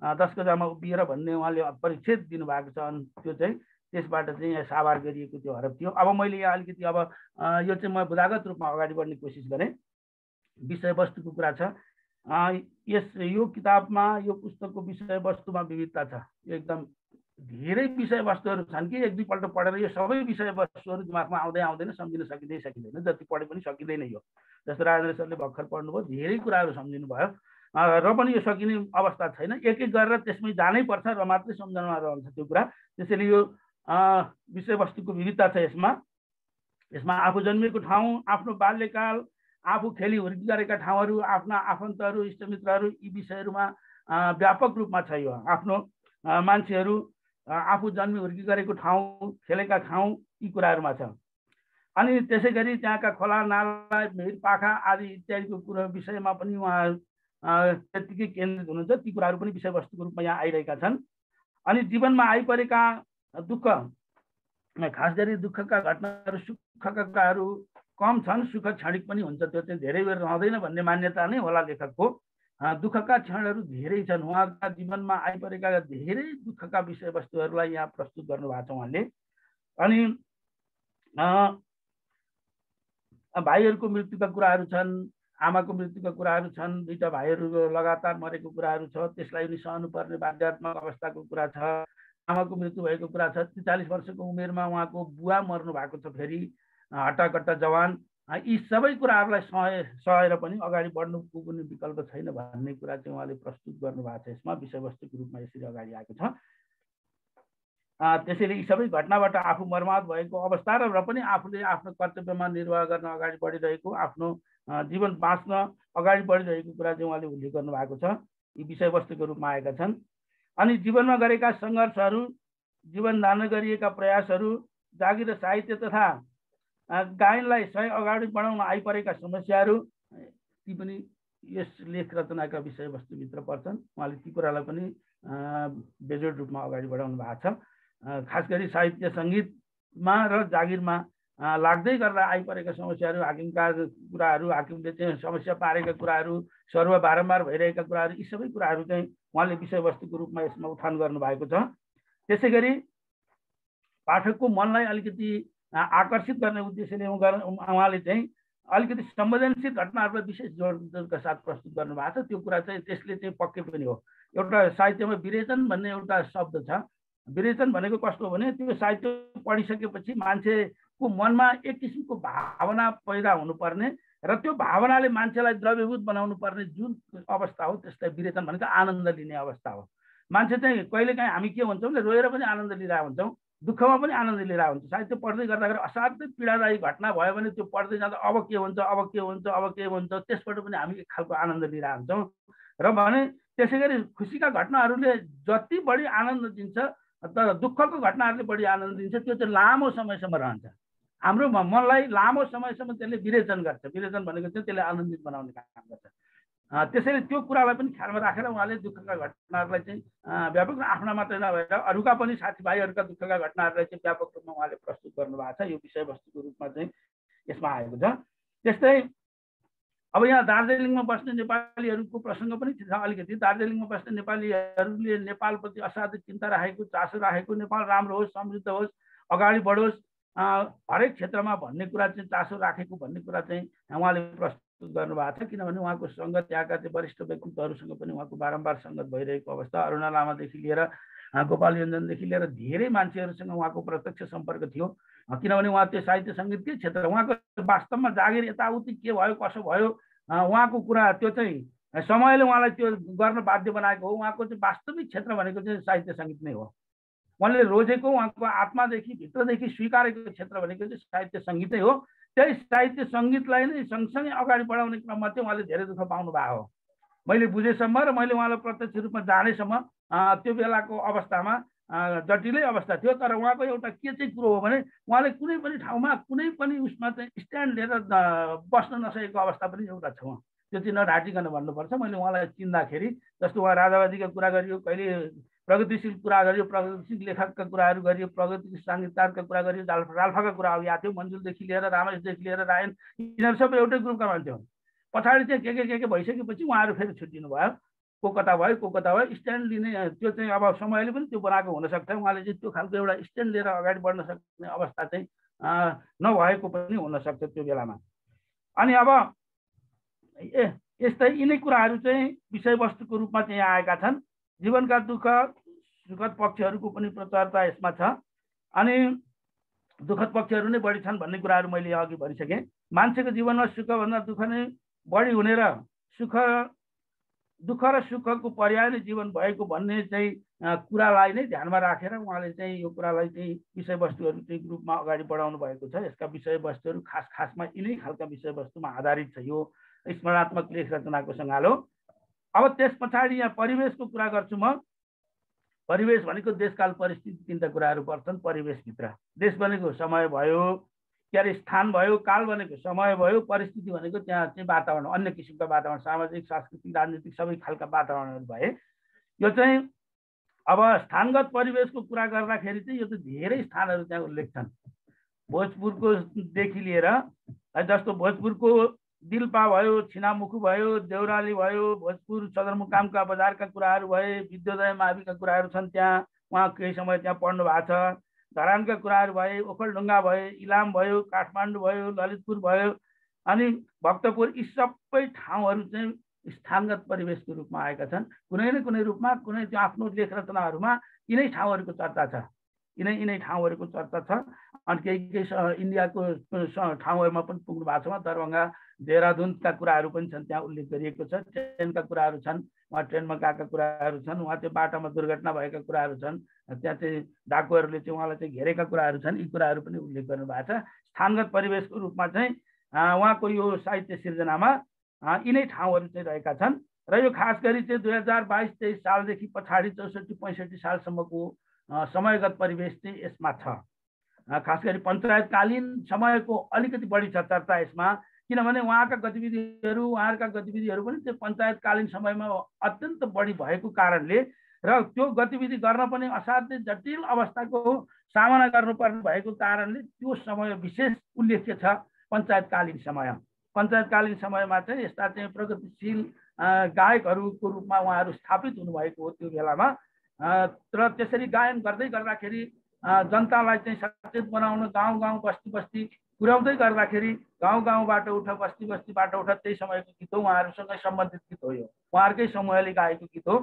D: 10 गजामा उभिएर भन्ने उहाँले परिच्छेद दिनुभएको छ। अनि त्यो चाहिँ त्यसबाट चाहिँ यहाँ साभार गरिएको त्यो हरफ थियो। अब मैले यहाँ अलिकति अब यो चाहिँ म बुदागत रूपमा अगाडि बढ्ने कोसिस गरेँ। विषयवस्तुको कुरा छ। यो किताबमा यो पुस्तकको विषयवस्तुमा विविधता छ। एकदम धेरै विषयवस्तुहरू छन् कि एक दुईपल्ट पढेर यो सबै विषयवस्तुहरू दिमागमा आउँदैन, सम्झिन सकिँदैन। जति पढे पनि सकिँदैन यो। जस्तो राजेन्द्र सरले भर्खर पढ्नुभयो, धेरै कुराहरू सम्झिनु भयो र पनि यो सकिने अवस्था छैन। एक एक गरेर त्यसमै जानै पर्छ र मात्रै सम्झनामा रहन्छ त्यो कुरा। त्यसैले यो विषयवस्तुको विविधता छ यसमा। आफू जन्मिएको ठाउँ, आफ्नो बाल्यकाल, आफू खेली हुर्की गरेका ठाउँहरू, आफ्ना आफन्तहरू, इष्टमित्रहरू, यी विषयहरूमा व्यापक रूपमा छ यो। आफ्नो मान्छेहरू, आफू जन्मी हुर्की गरेको ठाउँ, खेलेका ठाउँ, यी कुराहरूमा छ। अनि त्यसै गरी त्यहाँका खोला नाला, भिर पाखा आदि इत्यादिको कुरा विषयमा पनि उहाँ त्यत्तिकै केन्द्रित हुनुहुन्छ। ती कुराहरू पनि विषयवस्तुको रूपमा यहाँ आइरहेका छन्। अनि जीवनमा आइपरेका दुःख, खास गरी दुःखका घटनाहरू, सुखका कुराहरू कम छन्, सुख क्षणिक पनि हुन्छ। त्यो चाहिँ धेरै बेर रहँदैन भन्ने मान्यता नै होला लेखकको। दुःखका क्षणहरू धेरै छन्। उहाँका जीवनमा आइपरेका धेरै दुःखका विषयवस्तुहरूलाई यहाँ प्रस्तुत गर्नुभएको छ उहाँले। अनि भाइहरूको मृत्युका कुराहरू छन्, आमाको मृत्युका कुराहरू छन्, 2टा भाइहरू लगातार मरेको कुराहरू छ, त्यसलाई पनि सहनुपर्ने बाध्यात्मक अवस्थाको कुरा छ। आमाको मृत्यु भएको कुरा छ। 43 वर्षको उमेरमा उहाँको बुवा मर्नु भएको छ, फेरि हट्टाकट्टा जवान। यी सबै कुराहरूलाई सहेर पनि अगाडि बढ्नुको कुनै विकल्प छैन भन्ने कुरा चाहिँ उहाँले प्रस्तुत गर्नुभएको छ। यसमा विषयवस्तुको रूपमा यसरी अगाडि आएको छ। त्यसैले यी सबै घटनाबाट आफू मर्माहत भएको अवस्था र पनि आफूले आफ्नो कर्तव्यमा निर्वाह गर्न अगाडि बढिरहेको, आफ्नो जीवन बाँच्न अगाडि बढिरहेको कुरा चाहिँ उहाँले उल्लेख गर्नुभएको छ। यी विषयवस्तुको रूपमा आएका छन्। अनि जीवनमा गरेका सङ्घर्षहरू, जीवन धान्न गरिएका प्रयासहरू, जागिर र साहित्य तथा गायनलाई सही अगाडि बढाउन आइपरेका समस्याहरू, ती पनि यस लेख रचनाका विषयवस्तुभित्र पर्छन्। उहाँले ती कुरालाई पनि बेजोड रूपमा अगाडि बढाउनु भएको छ। खास गरी साहित्य सङ्गीतमा र जागिरमा लाग्दै गर्दा आइपरेका समस्याहरू, हाकिमका कुराहरू, हाकिमले चाहिँ समस्या पारेका कुराहरू, सर्व बारम्बार भइरहेका कुराहरू, यी सबै कुराहरू चाहिँ उहाँले विषयवस्तुको रूपमा यसमा उठान गर्नुभएको छ। त्यसै गरी पाठकको मनलाई अलिकति आकर्षित गर्ने उद्देश्यले उहाँले चाहिँ अलिकति संवेदनशील घटनाहरूलाई विशेष जोडका साथ प्रस्तुत गर्नुभएको छ। त्यो कुरा चाहिँ त्यसले चाहिँ पक्कै पनि हो। एउटा साहित्यमा विरेचन भन्ने एउटा शब्द छ। विरेचन भनेको कस्तो हो भने त्यो साहित्य पढिसकेपछि मान्छेको मनमा एक किसिमको भावना पैदा हुनुपर्ने र त्यो भावनाले मान्छेलाई द्रव्यभूत बनाउनु पर्ने जुन अवस्था हो त्यसलाई विरेचन भनेको आनन्द लिने अवस्था हो। मान्छे चाहिँ कहिलेकाहीँ हामी के भन्छौँ भने रोएर पनि आनन्द लिइरहेको हुन्छौँ, दुःखमा पनि आनन्द लिइरहेको हुन्छ। साहित्य पढ्दै गर्दाखेरि असाध्यै पीडादायी घटना भयो भने त्यो पढ्दै जाँदा अब के हुन्छ अब के हुन्छ अब के हुन्छ त्यसबाट पनि हामी एक खालको आनन्द लिइरहेको हुन्छौँ। र भने त्यसै गरी खुसीका घटनाहरूले जति बढी आनन्द दिन्छ तर दुःखको घटनाहरूले बढी आनन्द दिन्छ, त्यो चाहिँ लामो समयसम्म रहन्छ। हाम्रो मनलाई लामो समयसम्म त्यसले विरेचन गर्छ। विरेचन भनेको चाहिँ त्यसले आनन्दित बनाउने काम गर्छ। त्यसैले त्यो कुरालाई पनि ख्यालमा राखेर उहाँले दुःखका घटनाहरूलाई चाहिँ व्यापक रूपमा आफ्ना मात्रै नभएर अरूका पनि साथीभाइहरूका दुःखका घटनाहरूलाई चाहिँ व्यापक रूपमा उहाँले प्रस्तुत गर्नुभएको छ। यो विषयवस्तुको रूपमा चाहिँ यसमा आएको छ। त्यस्तै अब यहाँ दार्जिलिङमा बस्ने नेपालीहरूको प्रसङ्ग पनि छ अलिकति। दार्जिलिङमा बस्ने नेपालीहरूले नेपालप्रति असाध्यै चिन्ता राखेको, चासो राखेको, नेपाल राम्रो होस्, समृद्ध होस्, अगाडि बढोस्, हरेक क्षेत्रमा भन्ने कुरा चाहिँ चासो राखेको भन्ने कुरा चाहिँ उहाँले प्रस्तुत गर्नुभएको छ। किनभने उहाँको सङ्गत त्यहाँका चाहिँ वरिष्ठ व्यक्तित्वहरूसँग पनि उहाँको बारम्बार सङ्गत भइरहेको अवस्था, अरुणा लामादेखि लिएर गोपाल योन्जनदेखि लिएर धेरै मान्छेहरूसँग उहाँको प्रत्यक्ष सम्पर्क थियो। किनभने उहाँ त्यो साहित्य सङ्गीतकै क्षेत्र, उहाँको वास्तवमा जागिर यताउति के भयो कसो भयो उहाँको कुरा त्यो चाहिँ समयले उहाँलाई त्यो गर्न बाध्य बनाएको हो। उहाँको चाहिँ वास्तविक क्षेत्र भनेको चाहिँ साहित्य सङ्गीत नै हो। उहाँले रोजेको, उहाँको आत्मादेखि भित्रदेखि स्वीकारेको क्षेत्र भनेको चाहिँ साहित्य सङ्गीतै हो। त्यही साहित्य सङ्गीतलाई नै सँगसँगै अगाडि बढाउने क्रममा चाहिँ उहाँले धेरै दुःख पाउनु भएको हो। मैले बुझेसम्म र मैले उहाँलाई प्रत्यक्ष रूपमा जानेसम्म त्यो बेलाको अवस्थामा जटिलै अवस्था थियो। तर उहाँको एउटा के चाहिँ कुरो हो भने उहाँले कुनै पनि ठाउँमा कुनै पनि उसमा चाहिँ स्ट्यान्ड लिएर बस्न नसकेको अवस्था पनि एउटा छ। त्यो चाहिँ नढाँटिकन भन्नुपर्छ। मैले उहाँलाई चिन्दाखेरि जस्तो उहाँ राजावादीका कुरा गरियो, कहिले प्रगतिशील कुरा गरियो, प्रगतिशील लेखकका कुराहरू गरियो, प्रगतिशील सङ्गीतकारका कुरा गरियो, राल्फाका कुरा याद थियो, मन्जुलदेखि लिएर रामेशदेखि लिएर रायन, यिनीहरू सबै एउटै ग्रुपका मान्छे हुन्। पछाडि चाहिँ के भइसकेपछि उहाँहरू फेरि छुट्टिनु भयो, को कता भयो स्ट्यान्ड लिने त्यो चाहिँ अब समयले पनि त्यो बनाएको हुनसक्छ। उहाँले चाहिँ त्यो खालको एउटा स्ट्यान्ड लिएर अगाडि बढ्न सक्ने अवस्था चाहिँ नभएको पनि हुनसक्छ त्यो बेलामा। अनि अब यस्तै यिनै कुराहरू चाहिँ विषयवस्तुको रूपमा चाहिँ आएका छन्। जीवनका दुःख सुखद पक्षहरूको पनि प्रचर्चा यसमा छ। अनि दुःखद पक्षहरू नै बढी छन् भन्ने कुराहरू मैले अघि भनिसकेँ। मान्छेको जीवनमा सुखभन्दा दुःख नै बढी हुने र दुःख र सुखको पर्याय नै जीवन भएको भन्ने चाहिँ कुरालाई नै ध्यानमा राखेर उहाँले चाहिँ यो कुरालाई चाहिँ विषयवस्तुहरू चाहिँ रूपमा अगाडि बढाउनु भएको छ। यसका विषयवस्तुहरू खासमा यिनै खालका विषयवस्तुमा आधारित छ यो स्मरणात्मक लेख रचनाको सङ्गालो। अब त्यस पछाडि यहाँ परिवेशको कुरा गर्छु म। परिवेश भनेको देशकाल परिस्थिति तिनवटा कुराहरू पर्छन् परिवेशभित्र। देश भनेको समय भयो, के अरे स्थान भयो, काल भनेको समय भयो, परिस्थिति भनेको त्यहाँ चाहिँ वातावरण, अन्य किसिमका वातावरण, सामाजिक सांस्कृतिक राजनीतिक सबै खालका वातावरणहरू भए। यो चाहिँ अब स्थानगत परिवेशको कुरा गर्दाखेरि चाहिँ यो त धेरै स्थानहरू त्यहाँ उल्लेख छन्। भोजपुरकोदेखि लिएर जस्तो भोजपुरको दिल्पा भयो, छिनामुखु भयो, देउराली भयो, भोजपुर सदरमुकामका बजारका कुराहरू भए, विद्योदय माविका कुराहरू छन् त्यहाँ, उहाँ केही समय त्यहाँ पढ्नु भएको छ। धरानका कुराहरू भए, ओखलढुङ्गा भए, इलाम भयो, काठमाडौँ भयो, ललितपुर भयो, अनि भक्तपुर, यी सबै ठाउँहरू चाहिँ स्थानगत परिवेशको रूपमा आएका छन्। कुनै न कुनै रूपमा कुनै त्यो आफ्नो लेख रचनाहरूमा यिनै ठाउँहरूको चर्चा छ, यिनै ठाउँहरूको चर्चा छ। अनि केही इन्डियाको ठाउँहरूमा पनि पुग्नु भएको छ। दरभङ्गा, देहरादुनका कुराहरू पनि छन्, त्यहाँ उल्लेख गरिएको छ। ट्रेनका कुराहरू छन्, उहाँ ट्रेनमा गएका कुराहरू छन्, उहाँ त्यो बाटोमा दुर्घटना भएका कुराहरू छन्, त्यहाँ चाहिँ डाकुहरूले चाहिँ उहाँलाई चाहिँ घेरेका कुराहरू छन्, यी कुराहरू पनि उल्लेख गर्नुभएको छ। स्थानगत परिवेशको रूपमा चाहिँ उहाँको यो साहित्य सिर्जनामा यिनै ठाउँहरू चाहिँ रहेका छन्। र यो खास गरी चाहिँ 2022-23 सालदेखि पछाडि 64-65 सालसम्मको समयगत परिवेश चाहिँ यसमा छ। खास गरी पञ्चायतकालीन समयको अलिकति बढी छ चर्चा यसमा, किनभने उहाँहरूका गतिविधिहरू पनि त्यो पञ्चायतकालीन समयमा अत्यन्त बढी भएको कारणले र त्यो गतिविधि गर्न पनि असाध्यै जटिल अवस्थाको सामना गर्नुपर्ने भएको कारणले त्यो समय विशेष उल्लेख्य छ पञ्चायतकालीन समय। पञ्चायतकालीन समयमा चाहिँ यस्ता चाहिँ प्रगतिशील गायकहरूको रूपमा उहाँहरू स्थापित हुनुभएको हो त्यो बेलामा। र त्यसरी गायन गर्दै गर्दाखेरि जनतालाई चाहिँ सचेत बनाउन गाउँ गाउँ बस्ती बस्ती पुर्याउँदै गर्दाखेरि गाउँ गाउँबाट उठ बस्ती बस्तीबाट उठ त्यही समयको गीत हो, उहाँहरूसँगै सम्बन्धित गीत हो, यो उहाँहरूकै समूहले गाएको गीत हो।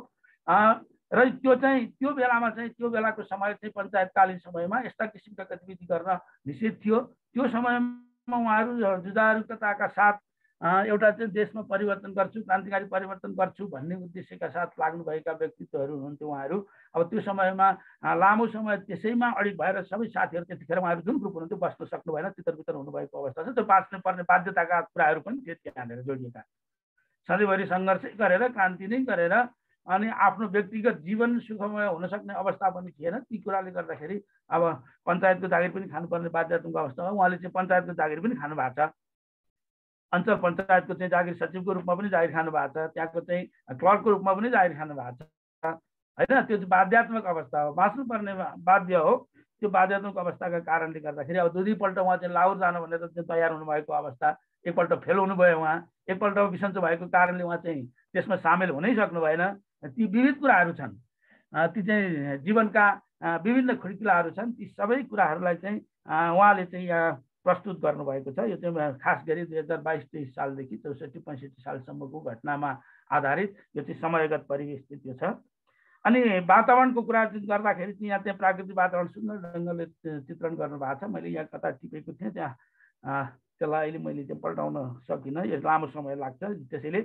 D: र त्यो चाहिँ त्यो बेलामा चाहिँ त्यो बेलाको समय चाहिँ पञ्चायतकालीन समयमा यस्ता किसिमका गतिविधि गर्न निषेध थियो। त्यो समयमा उहाँहरू जुझारुकताका साथ एउटा चाहिँ देशमा परिवर्तन गर्छु, क्रान्तिकारी परिवर्तन गर्छु भन्ने उद्देश्यका साथ लाग्नुभएका व्यक्तित्वहरू हुनुहुन्थ्यो उहाँहरू। अब त्यो समयमा लामो समय त्यसैमा अडिग भएर सबै साथीहरू त्यतिखेर उहाँहरू जुन ग्रुप हुनुहुन्थ्यो बस्न सक्नु भएन, तितर हुनुभएको अवस्था छ। त्यो बाँच्नु पर्ने बाध्यताका कुराहरू पनि थियो त्यहाँनिर जोडिएका। सधैँभरि सङ्घर्ष गरेर क्रान्ति नै गरेर अनि आफ्नो व्यक्तिगत जीवन सुखमय हुन सक्ने अवस्था पनि थिएन। ती कुराले गर्दाखेरि अब पञ्चायतको जागिर पनि खानुपर्ने बाध्यताको अवस्थामा उहाँले चाहिँ पञ्चायतको जागिर पनि खानु भएको छ। अञ्चल पञ्चायतको चाहिँ जागिर सचिवको रूपमा पनि जागिर खानु भएको छ, त्यहाँको चाहिँ क्लर्कको रूपमा पनि जागिर खानु भएको छ होइन। त्यो चाहिँ बाध्यात्मक अवस्था हो, बाँच्नुपर्ने बाध्य हो। त्यो बाध्यात्मक अवस्थाका कारणले गर्दाखेरि अब दुईपल्ट उहाँ चाहिँ लाहोर जानु भनेर चाहिँ तयार हुनुभएको अवस्था, एकपल्ट फेल हुनुभयो उहाँ, एकपल्ट बिसन्चो भएको कारणले उहाँ चाहिँ त्यसमा सामेल हुनै सक्नु भएन। ती विविध कुराहरू छन्, ती चाहिँ जीवनका विभिन्न खुड्किलाहरू छन्। ती सबै कुराहरूलाई चाहिँ उहाँले चाहिँ यहाँ प्रस्तुत गर्नुभएको छ। यो चाहिँ खास गरी 2022-23 सालदेखि 64-65 सालसम्मको घटनामा आधारित यो चाहिँ समयगत परिवेश त्यो छ। अनि वातावरणको कुरा गर्दाखेरि चाहिँ यहाँ चाहिँ प्राकृतिक वातावरण सुन्दर ढङ्गले चित्रण गर्नुभएको छ। मैले यहाँ कता टिपेको थिएँ त्यहाँ त्यसलाई अहिले मैले चाहिँ पल्टाउन सकिनँ, यो लामो समय लाग्छ। त्यसैले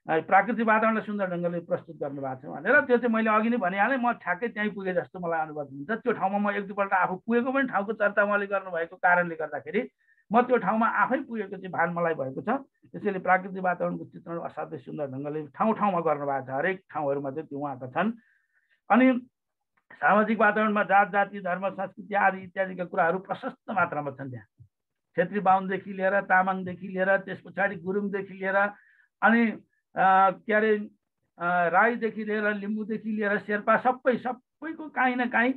D: प्राकृतिक वातावरणलाई सुन्दर ढङ्गले प्रस्तुत गर्नुभएको छ भनेर त्यो चाहिँ मैले अघि नै भनिहालेँ। म ठ्याक्कै त्यहीँ पुगेँ जस्तो मलाई अनुभव हुन्छ। त्यो ठाउँमा म एक दुईपल्ट आफू पुगेको पनि ठाउँको चर्चा उहाँले गर्नुभएको कारणले गर्दाखेरि म त्यो ठाउँमा आफै पुगेको चाहिँ भान मलाई भएको छ। त्यसैले प्राकृतिक वातावरणको चित्रण असाध्यै सुन्दर ढङ्गले ठाउँ ठाउँमा गर्नुभएको छ, हरेक ठाउँहरूमा चाहिँ त्यो उहाँका छन्। अनि सामाजिक वातावरणमा जात जाति धर्म संस्कृति आदि इत्यादिका कुराहरू प्रशस्त मात्रामा छन्। त्यहाँ छेत्री बाहुनदेखि लिएर तामाङदेखि लिएर त्यस पछाडि गुरुङदेखि लिएर अनि के अरे राईदेखि लिएर लिम्बूदेखि लिएर शेर्पा सबैको काहीँ न काहीँ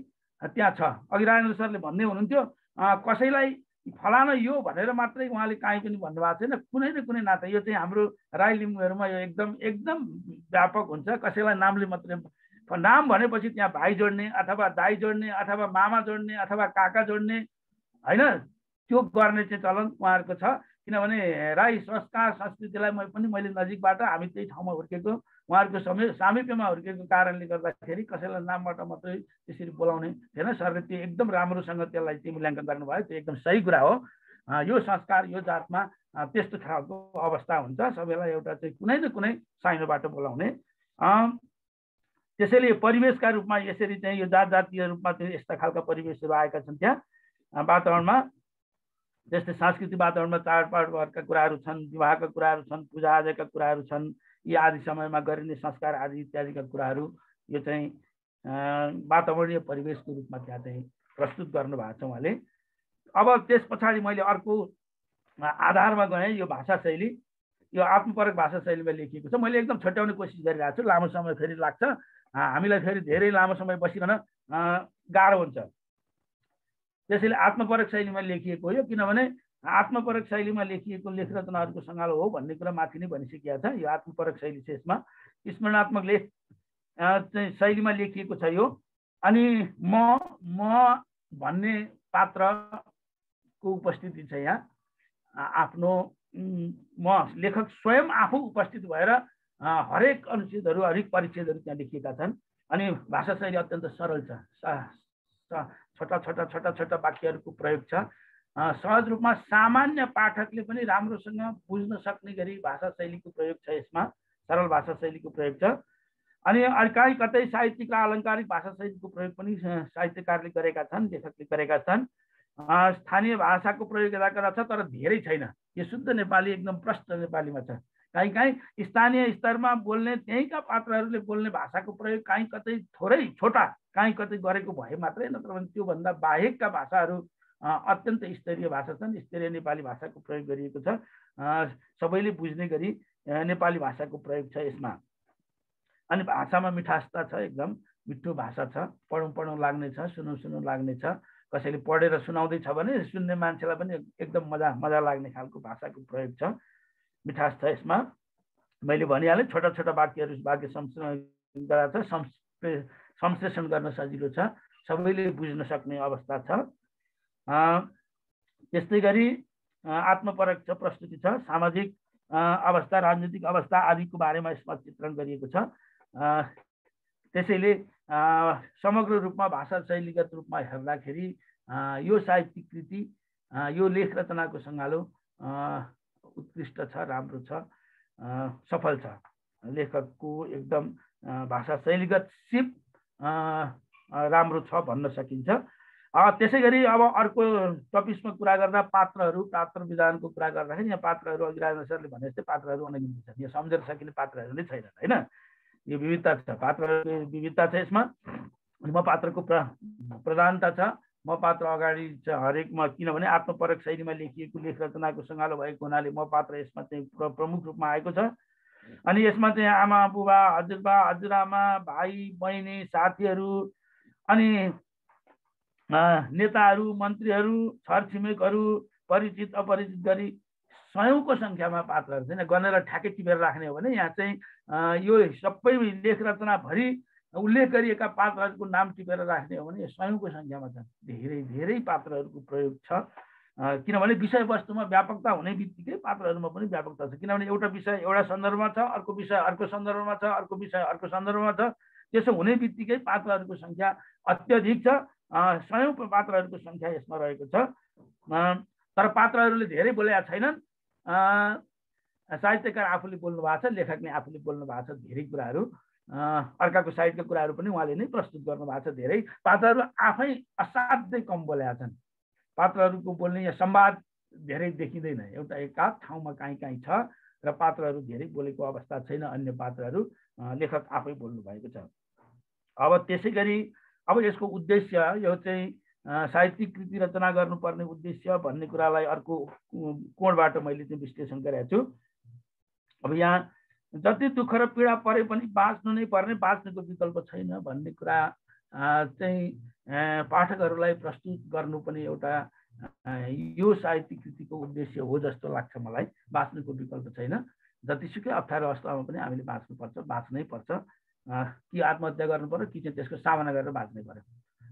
D: त्यहाँ छ। अघि राजेन्द्र सरले भन्दै हुनुहुन्थ्यो कसैलाई फलाना यो भनेर मात्रै उहाँले काहीँ पनि भन्नुभएको छैन। कुनै न कुनै नाता यो चाहिँ हाम्रो राई लिम्बूहरूमा यो एकदम व्यापक हुन्छ। कसैलाई नामले मात्रै नाम भनेपछि त्यहाँ भाइ जोड्ने अथवा दाइ जोड्ने अथवा मामा जोड्ने अथवा काका जोड्ने होइन, त्यो गर्ने चाहिँ चलन उहाँहरूको छ। किनभने राई संस्कार संस्कृतिलाई मैले नजिकबाट हामी त्यही ठाउँमा हुर्केको, उहाँहरूको सामिप्यमा हुर्केको कारणले गर्दाखेरि कसैलाई नामबाट मात्रै त्यसरी बोलाउने थिएन। सरले त्यो एकदम राम्रोसँग त्यसलाई चाहिँ मूल्याङ्कन गर्नुभयो। त्यो एकदम सही कुरा हो। यो संस्कार यो जातमा त्यस्तो खालको अवस्था हुन्छ, सबैलाई एउटा चाहिँ कुनै न कुनै साइनोबाट बोलाउने। त्यसैले परिवेशका रूपमा यसरी चाहिँ यो जात जातीय रूपमा चाहिँ यस्ता खालका परिवेशहरू आएका छन्। त्यहाँ वातावरणमा जस्तै सांस्कृतिक वातावरणमा चाडपर्वका कुराहरू छन्, विवाहका कुराहरू छन्, पूजाआजाका कुराहरू छन्, यी आदि समयमा गरिने संस्कार आदि इत्यादिका कुराहरू यो चाहिँ वातावरणीय परिवेशको रूपमा त्यहाँ चाहिँ प्रस्तुत गर्नुभएको छ उहाँले। अब त्यस पछाडि मैले अर्को आधारमा गएँ। यो भाषा शैली, यो आत्मपरक भाषा शैलीमा लेखिएको छ। मैले एकदम छुट्याउने कोसिस गरिरहेको छु, लामो समय फेरि लाग्छ, हामीलाई फेरि धेरै लामो समय बसिकन गाह्रो हुन्छ। त्यसैले आत्मपरक शैलीमा लेखिएको हो यो। किनभने आत्मपरक शैलीमा लेखिएको लेख रचनाहरूको सङ्गालो हो भन्ने कुरा माथि नै भनिसकेको छ। यो आत्मपरक शैली छ, यसमा स्मरणात्मक लेख चाहिँ शैलीमा लेखिएको छ यो। अनि म भन्ने पात्रको उपस्थिति छ यहाँ। आफ्नो म लेखक स्वयं आफू उपस्थित भएर हरेक अनुच्छेदहरू हरेक परिच्छेदहरू त्यहाँ लेखिएका छन्। अनि भाषा शैली अत्यन्त सरल छ, छोटा छोटा वाक्यहरूको प्रयोग छ। सहज रूपमा सामान्य पाठकले पनि राम्रोसँग बुझ्न सक्ने गरी भाषा शैलीको प्रयोग छ यसमा, सरल भाषा शैलीको प्रयोग छ। अनि कहीँ कतै साहित्यिक र अलङ्कारिक भाषा शैलीको प्रयोग पनि साहित्यकारले गरेका छन्, लेखकले गरेका छन्। स्थानीय भाषाको प्रयोग यता कता छ, तर धेरै छैन। यो शुद्ध नेपाली एकदम प्रष्ट नेपालीमा छ। कहीँ कहीँ स्थानीय स्तरमा बोल्ने त्यहीँका पात्रहरूले बोल्ने भाषाको प्रयोग कहीँ कतै थोरै छोटा कहीँ कतै गरेको भए मात्रै, नत्र भने त्योभन्दा बाहेकका भाषाहरू अत्यन्त स्तरीय भाषा छन्। स्तरीय नेपाली भाषाको प्रयोग गरिएको छ। सबैले बुझ्ने गरी नेपाली भाषाको प्रयोग छ यसमा। अनि भाषामा मिठासता छ एकदम। मिठो भाषा छ, पढौँ पढौँ लाग्ने छ, सुनौँ सुनौँ लाग्ने छ। कसैले पढेर सुनाउँदैछ भने सुन्ने मान्छेलाई पनि एकदम मजा लाग्ने खालको भाषाको प्रयोग छ, मिठास छ यसमा। मैले भनिहालेँ छोटा छोटा वाक्यहरू वाक्य गराएको छ, संश्लेषण गर्न सजिलो छ, सबैले बुझ्न सक्ने अवस्था छ। त्यस्तै गरी आत्मपरक छ, प्रस्तुति छ, सामाजिक अवस्था, राजनीतिक अवस्था आदिको बारेमा यसमा चित्रण गरिएको छ। त्यसैले समग्र रूपमा भाषा शैलीगत रूपमा हेर्दाखेरि यो साहित्यिक कृति, यो लेख रचनाको सङ्गालो उत्कृष्ट छ, राम्रो छ, सफल छ। लेखकको एकदम भाषा शैलीगत सिप राम्रो छ भन्न सकिन्छ। त्यसै गरी अब अर्को टपिक्समा कुरा गर्दा पात्र विधानको कुरा गर्दाखेरि यहाँ पात्रहरू अघि राजेन्द्र सरले भने जस्तै पात्रहरू अनगिन्ती छन्। यो सम्झेर सकिने पात्रहरू नै छैनन् होइन, यो विविधता छ, पात्रहरूको विविधता छ यसमा। म पात्रको प्रधानता छ, म पात्र अगाडि छ हरेकमा, किनभने आत्मपरक शैलीमा लेखिएको लेख रचनाको सङ्गालो भएको हुनाले म पात्र यसमा चाहिँ प्रमुख रूपमा आएको छ। अनि यसमा चाहिँ आमा बुबा, हजुरबा हजुरआमा, भाइ बहिनी, साथीहरू, अनि नेताहरू, मन्त्रीहरू, छरछिमेकहरू, परिचित अपरिचित गरी सयौँको सङ्ख्यामा पात्रहरू छैन। गनेर ठ्याक्कै टिपेर राख्ने हो भने यहाँ चाहिँ यो सबै लेख रचनाभरि उल्लेख गरिएका पात्रहरूको नाम टिपेर राख्ने हो भने सयौँको सङ्ख्यामा छन्। धेरै धेरै पात्रहरूको प्रयोग छ, किनभने विषयवस्तुमा व्यापकता हुने बित्तिकै पात्रहरूमा पनि व्यापकता छ। किनभने एउटा विषय एउटा सन्दर्भमा छ, अर्को विषय अर्को सन्दर्भमा छ, अर्को विषय अर्को सन्दर्भमा छ। त्यसो हुने बित्तिकै पात्रहरूको सङ्ख्या अत्यधिक छ, सयौँ पात्रहरूको सङ्ख्या यसमा रहेको छ। तर पात्रहरूले धेरै बोलेका छैनन्। साहित्यकार आफूले बोल्नु भएको छ, लेखकले आफूले बोल्नु भएको छ धेरै कुराहरू, अर्काको साहित्यका कुराहरू पनि उहाँले नै प्रस्तुत गर्नुभएको छ। धेरै पात्रहरू आफै असाध्यै कम बोलेका छन्। पात्रहरूको बोल्ने या संवाद धेरै देखिँदैन, एउटा एकाध ठाउँमा कहीँ छ र पात्रहरू धेरै बोलेको अवस्था छैन। अन्य पात्रहरू लेखक आफै बोल्नु भएको छ। अब त्यसै गरी अब यसको उद्देश्य, यो चाहिँ साहित्यिक कृति रचना गर्नुपर्ने उद्देश्य भन्ने कुरालाई अर्को कोणबाट मैले चाहिँ विश्लेषण गरेको छु। अब यहाँ जति दुःख र पीडा परे पनि बाँच्नु नै पर्ने, बाँच्नुको विकल्प छैन भन्ने कुरा चाहिँ पाठकहरूलाई प्रस्तुत गर्नु पनि एउटा यो साहित्यिक कृतिको उद्देश्य हो जस्तो लाग्छ मलाई। बाँच्नुको विकल्प छैन, जतिसुकै अप्ठ्यारो अवस्थामा पनि हामीले बाँच्नुपर्छ, बाँच्नै पर्छ। कि आत्महत्या गर्नु पर्यो कि चाहिँ त्यसको सामना गरेर बाँच्नै पर्यो,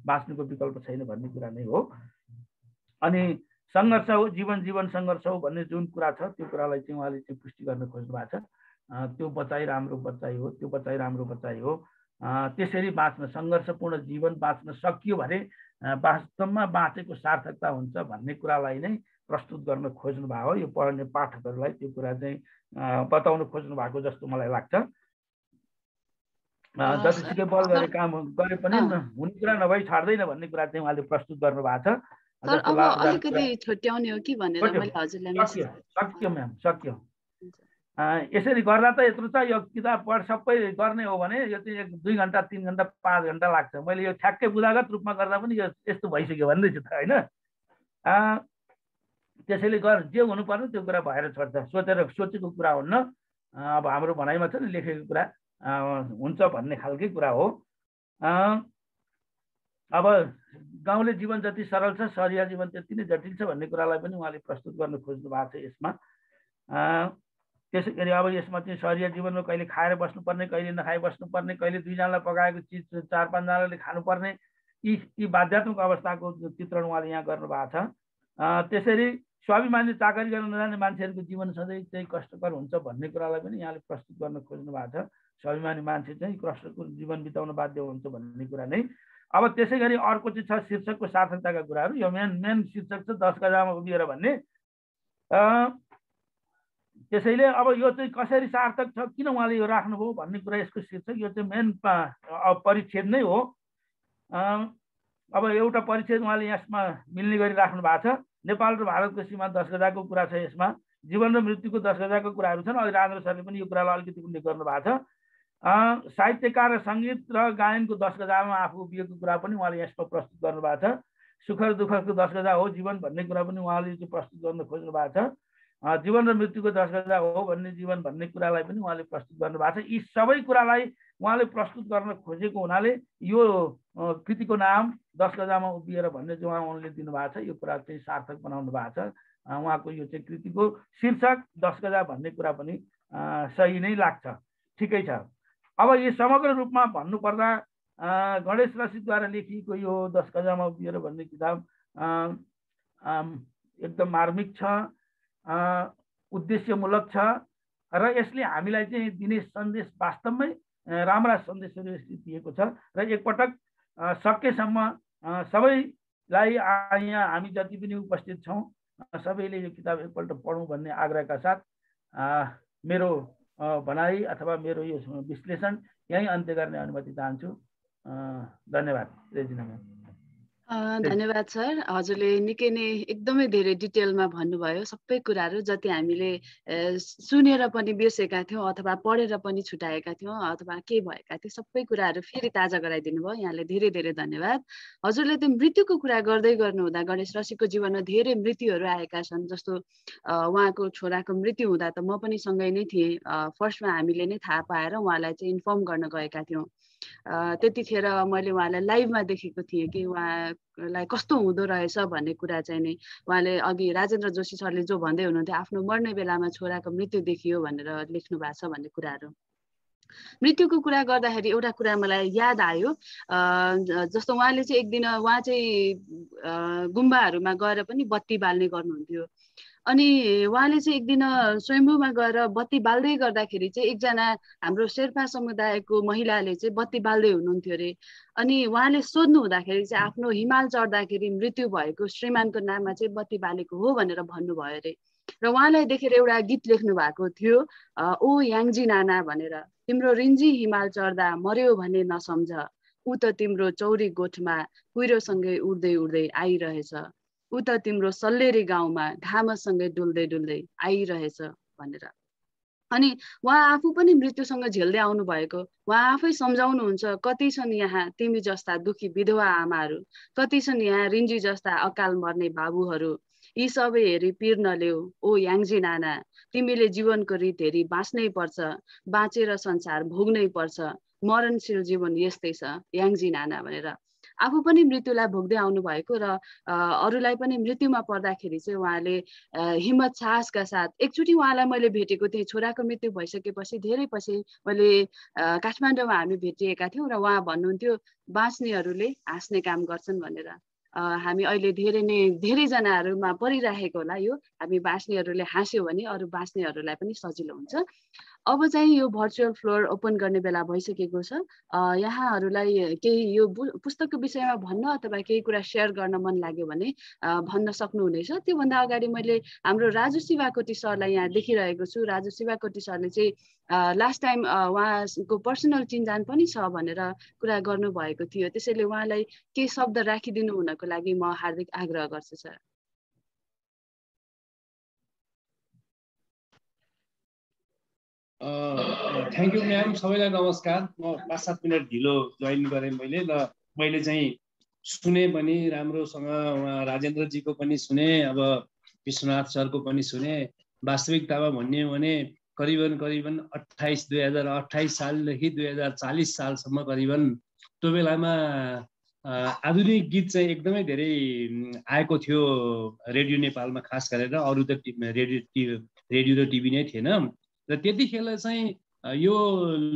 D: बाँच्नुको विकल्प छैन भन्ने कुरा नै हो। अनि सङ्घर्ष हो, जीवन सङ्घर्ष हो भन्ने जुन कुरा छ त्यो कुरालाई चाहिँ उहाँले चाहिँ पुष्टि गर्न खोज्नु भएको छ। त्यो बचाइ राम्रो बचाइ हो, त्यो बचाइ राम्रो बचाइ हो। त्यसरी बाँच्न, सङ्घर्षपूर्ण जीवन बाँच्न सकियो भने वास्तवमा बाँचेको सार्थकता हुन्छ भन्ने कुरालाई नै प्रस्तुत गर्न खोज्नु भएको हो। यो पढ्ने पाठकहरूलाई त्यो कुरा चाहिँ बताउन खोज्नु भएको जस्तो मलाई लाग्छ। जतिसुकै बल गरे काम गरे पनि हुने कुरा नभई छाड्दैन भन्ने कुरा चाहिँ उहाँले प्रस्तुत गर्नु भएको छ।
A: सर अब अलिकति छुट्याउने हो कि भनेर मैले हजुरलाई मेसेज
D: सक्यो म्याम, सक्यो। यसरी गर्दा त यत्रो छ, यो किताब पढ सबै गर्ने हो भने यो चाहिँ 2 घन्टा 3 घन्टा 5 घन्टा लाग्छ। मैले यो ठ्याक्कै बुझागत रूपमा गर्दा पनि यो यस्तो भइसक्यो भन्दैछु त होइन। त्यसैले जे हुनुपर्ने त्यो कुरा भएर छोड्छ, सोचेको कुरा हुन्न। अब हाम्रो भनाइमा छ नि लेखेको कुरा हुन्छ भन्ने खालकै कुरा हो। अब गाउँले जीवन जति सरल छ, सहरिया जीवन त्यति नै जटिल छ भन्ने कुरालाई पनि उहाँले प्रस्तुत गर्न खोज्नु भएको छ यसमा। त्यसै गरी अब यसमा चाहिँ सहरिया जीवनमा कहिले खाएर बस्नुपर्ने, कहिले नखाइ बस्नुपर्ने, कहिले 2 जनालाई पकाएको चिज 4-5 जनाले खानुपर्ने, यी बाध्यात्मक अवस्थाको चित्रण उहाँले यहाँ गर्नु भएको छ। त्यसरी स्वाभिमानी चाकरी गर्न नजाने मान्छेहरूको जीवन सधैँ चाहिँ कष्टकर हुन्छ भन्ने कुरालाई पनि यहाँले प्रस्तुत गर्न खोज्नु भएको छ। स्वाभिमानी मान्छे चाहिँ कष्टको जीवन बिताउन बाध्य हुन्छ भन्ने कुरा नै। अब त्यसै गरी अर्को चाहिँ छ शीर्षकको सार्थकताका कुराहरू। यो मेन शीर्षक छ 10 गजामा उभिएर भन्ने। त्यसैले अब यो चाहिँ कसरी सार्थक छ, किन उहाँले यो राख्नुभयो भन्ने कुरा यसको शीर्षक। यो चाहिँ मेन परिच्छेद नै हो। अब एउटा परिच्छेद उहाँले यसमा मिल्ने गरी राख्नु भएको छ। नेपाल र भारतको सीमा 10 गजाको कुरा छ यसमा। जीवन र मृत्युको 10 गजाको कुराहरू छन्। अघि राजेन्द्र सरले पनि यो कुरालाई अलिकति उल्लेख गर्नु भएको छ। साहित्यकार र सङ्गीत र गायनको 10 गजामा आफू उभिएको कुरा पनि उहाँले यसमा प्रस्तुत गर्नु भएको छ। सुख र दुःखको 10 गजा हो जीवन भन्ने कुरा पनि उहाँले चाहिँ प्रस्तुत गर्न खोज्नु भएको छ। जीवन र मृत्युको 10 गजा हो भन्ने जीवन भन्ने कुरालाई पनि उहाँले प्रस्तुत गर्नुभएको छ। यी सबै कुरालाई उहाँले प्रस्तुत गर्न खोजेको हुनाले यो कृतिको नाम 10 गजामा उभिएर भन्ने चाहिँ उहाँले दिनुभएको छ। यो कुरा चाहिँ सार्थक बनाउनु भएको छ। उहाँको यो चाहिँ कृतिको शीर्षक 10 गजा भन्ने कुरा पनि सही नै लाग्छ, ठिकै छ। अब यो समग्र रूपमा भन्नुपर्दा गणेश रसिकद्वारा लेखिएको यो 10 गजामा उभिएर भन्ने किताब एकदम मार्मिक छ, उद्देश्यमूलक छ र यसले हामीलाई चाहिँ दिने सन्देश वास्तवमै राम्रा सन्देशहरू यसले दिएको छ। र एकपटक सकेसम्म सबैलाई यहाँ हामी जति पनि उपस्थित छौँ सबैले यो किताब एकपल्ट पढौँ भन्ने आग्रहका साथ मेरो भनाइ अथवा मेरो यो विश्लेषण यहीँ अन्त्य गर्ने अनुमति चाहन्छु। धन्यवाद रेजिना म्याम।
A: धन्यवाद सर, हजुरले निकै नै एकदमै धेरै डिटेलमा भन्नुभयो सबै कुराहरू जति हामीले सुनेर पनि बिर्सेका थियौँ अथवा पढेर पनि छुटाएका थियौँ अथवा के भएका थियो सबै कुराहरू फेरि ताजा गराइदिनु भयो। यहाँले धेरै धेरै धन्यवाद। हजुरले त्यो मृत्युको कुरा गर्दै गर्नुहुँदा गणेश रसिकको जीवनमा धेरै मृत्युहरू आएका छन्। जस्तो उहाँको छोराको मृत्यु हुँदा त म पनि सँगै नै थिएँ। फर्स्टमा हामीले नै थाहा पाएर उहाँलाई चाहिँ इन्फर्म गर्न गएका थियौँ। त्यतिखेर मैले उहाँलाई लाइभमा देखेको थिएँ कि उहाँलाई कस्तो हुँदो रहेछ भन्ने कुरा चाहिँ नि उहाँले अघि राजेन्द्र जोशी सरले जो भन्दै हुनुहुन्थ्यो आफ्नो मर्ने बेलामा छोराको मृत्यु देखियो भनेर लेख्नु भएको छ भन्ने कुराहरू। मृत्युको कुरा गर्दाखेरि एउटा कुरा मलाई याद आयो। जस्तो उहाँले चाहिँ एक दिन उहाँ चाहिँ गुम्बाहरूमा गएर पनि बत्ती बाल्ने गर्नुहुन्थ्यो। अनि उहाँले चाहिँ एक दिन स्वयम्भूमा गएर बत्ती बाल्दै गर्दाखेरि चाहिँ एकजना हाम्रो शेर्पा समुदायको महिलाले चाहिँ बत्ती बाल्दै हुनुहुन्थ्यो अरे। अनि उहाँले सोध्नु हुँदाखेरि चाहिँ आफ्नो हिमाल चढ्दाखेरि मृत्यु भएको श्रीमानको नाममा चाहिँ बत्ती बालेको हो भनेर भन्नुभयो अरे। र उहाँलाई देखेर एउटा गीत लेख्नु भएको थियो, ओ याङजी नाना भनेर। तिम्रो रिन्जी हिमाल चढ्दा मर्यो भने नसम्झ, ऊ त तिम्रो चौरी गोठमा कुहिरोसँगै उड्दै उड्दै आइरहेछ, ऊ त तिम्रो सल्लेरी गाउँमा घामसँगै डुल्दै डुल्दै आइरहेछ भनेर। अनि उहाँ आफू पनि मृत्युसँग झेल्दै आउनु भएको उहाँ आफै सम्झाउनुहुन्छ। कति छन् यहाँ तिमी जस्ता दुखी विधवा आमाहरू, कति छन् यहाँ रिन्जी जस्ता अकाल मर्ने बाबुहरू, यी सबै हेरी पिर नलेऊ ओ याङजी नाना, तिमीले जीवनको रीत हेरी बाँच्नै पर्छ, बाँचेर संसार भोग्नै पर्छ, मरणशील जीवन यस्तै छ याङजी नाना भनेर। आफू पनि मृत्युलाई भोग्दै आउनु भएको र अरूलाई पनि मृत्युमा पर्दाखेरि चाहिँ उहाँले हिम्मत साहसका साथ एकचोटि उहाँलाई मैले भेटेको थिएँ। छोराको मृत्यु भइसकेपछि धेरै पछि मैले काठमाडौँमा हामी भेटिएका थियौँ र उहाँ भन्नुहुन्थ्यो बाँच्नेहरूले हाँस्ने काम गर्छन् भनेर। हामी अहिले धेरैजनाहरूमा परिराखेको होला यो, हामी बाँच्नेहरूले हाँस्यो भने अरू बाँच्नेहरूलाई पनि सजिलो हुन्छ। अब चाहिँ यो भर्चुअल फ्लोर ओपन गर्ने बेला भइसकेको छ। यहाँहरूलाई केही यो पुस्तकको विषयमा भन्न अथवा केही कुरा सेयर गर्न मन लाग्यो भने भन्न सक्नुहुनेछ। त्योभन्दा अगाडि मैले हाम्रो राजु शिवाकोटी सरलाई यहाँ देखिरहेको छु। राजु शिवाकोटी सरले चाहिँ लास्ट टाइम उहाँको पर्सनल चिन्जान पनि छ भनेर कुरा गर्नुभएको थियो। त्यसैले उहाँलाई केही शब्द राखिदिनु हुनको लागि म हार्दिक आग्रह गर्छु सर।
E: Thank you ma'am. सबैलाई नमस्कार। म 5-7 मिनट ढिलो जोइन गरेँ मैले र मैले चाहिँ सुने पनि राम्रोसँग, उहाँ राजेन्द्रजीको पनि सुने, अब विश्वनाथ सरको पनि सुने। वास्तविकतामा भन्ने हो भने करिबन 2028 सालदेखि 2040 सालसम्म करिबन त्यो बेलामा आधुनिक गीत चाहिँ एकदमै धेरै आएको थियो रेडियो नेपालमा, खास गरेर। अरू त रेडियो र टिभी नै थिएन। र त्यतिखेर चाहिँ यो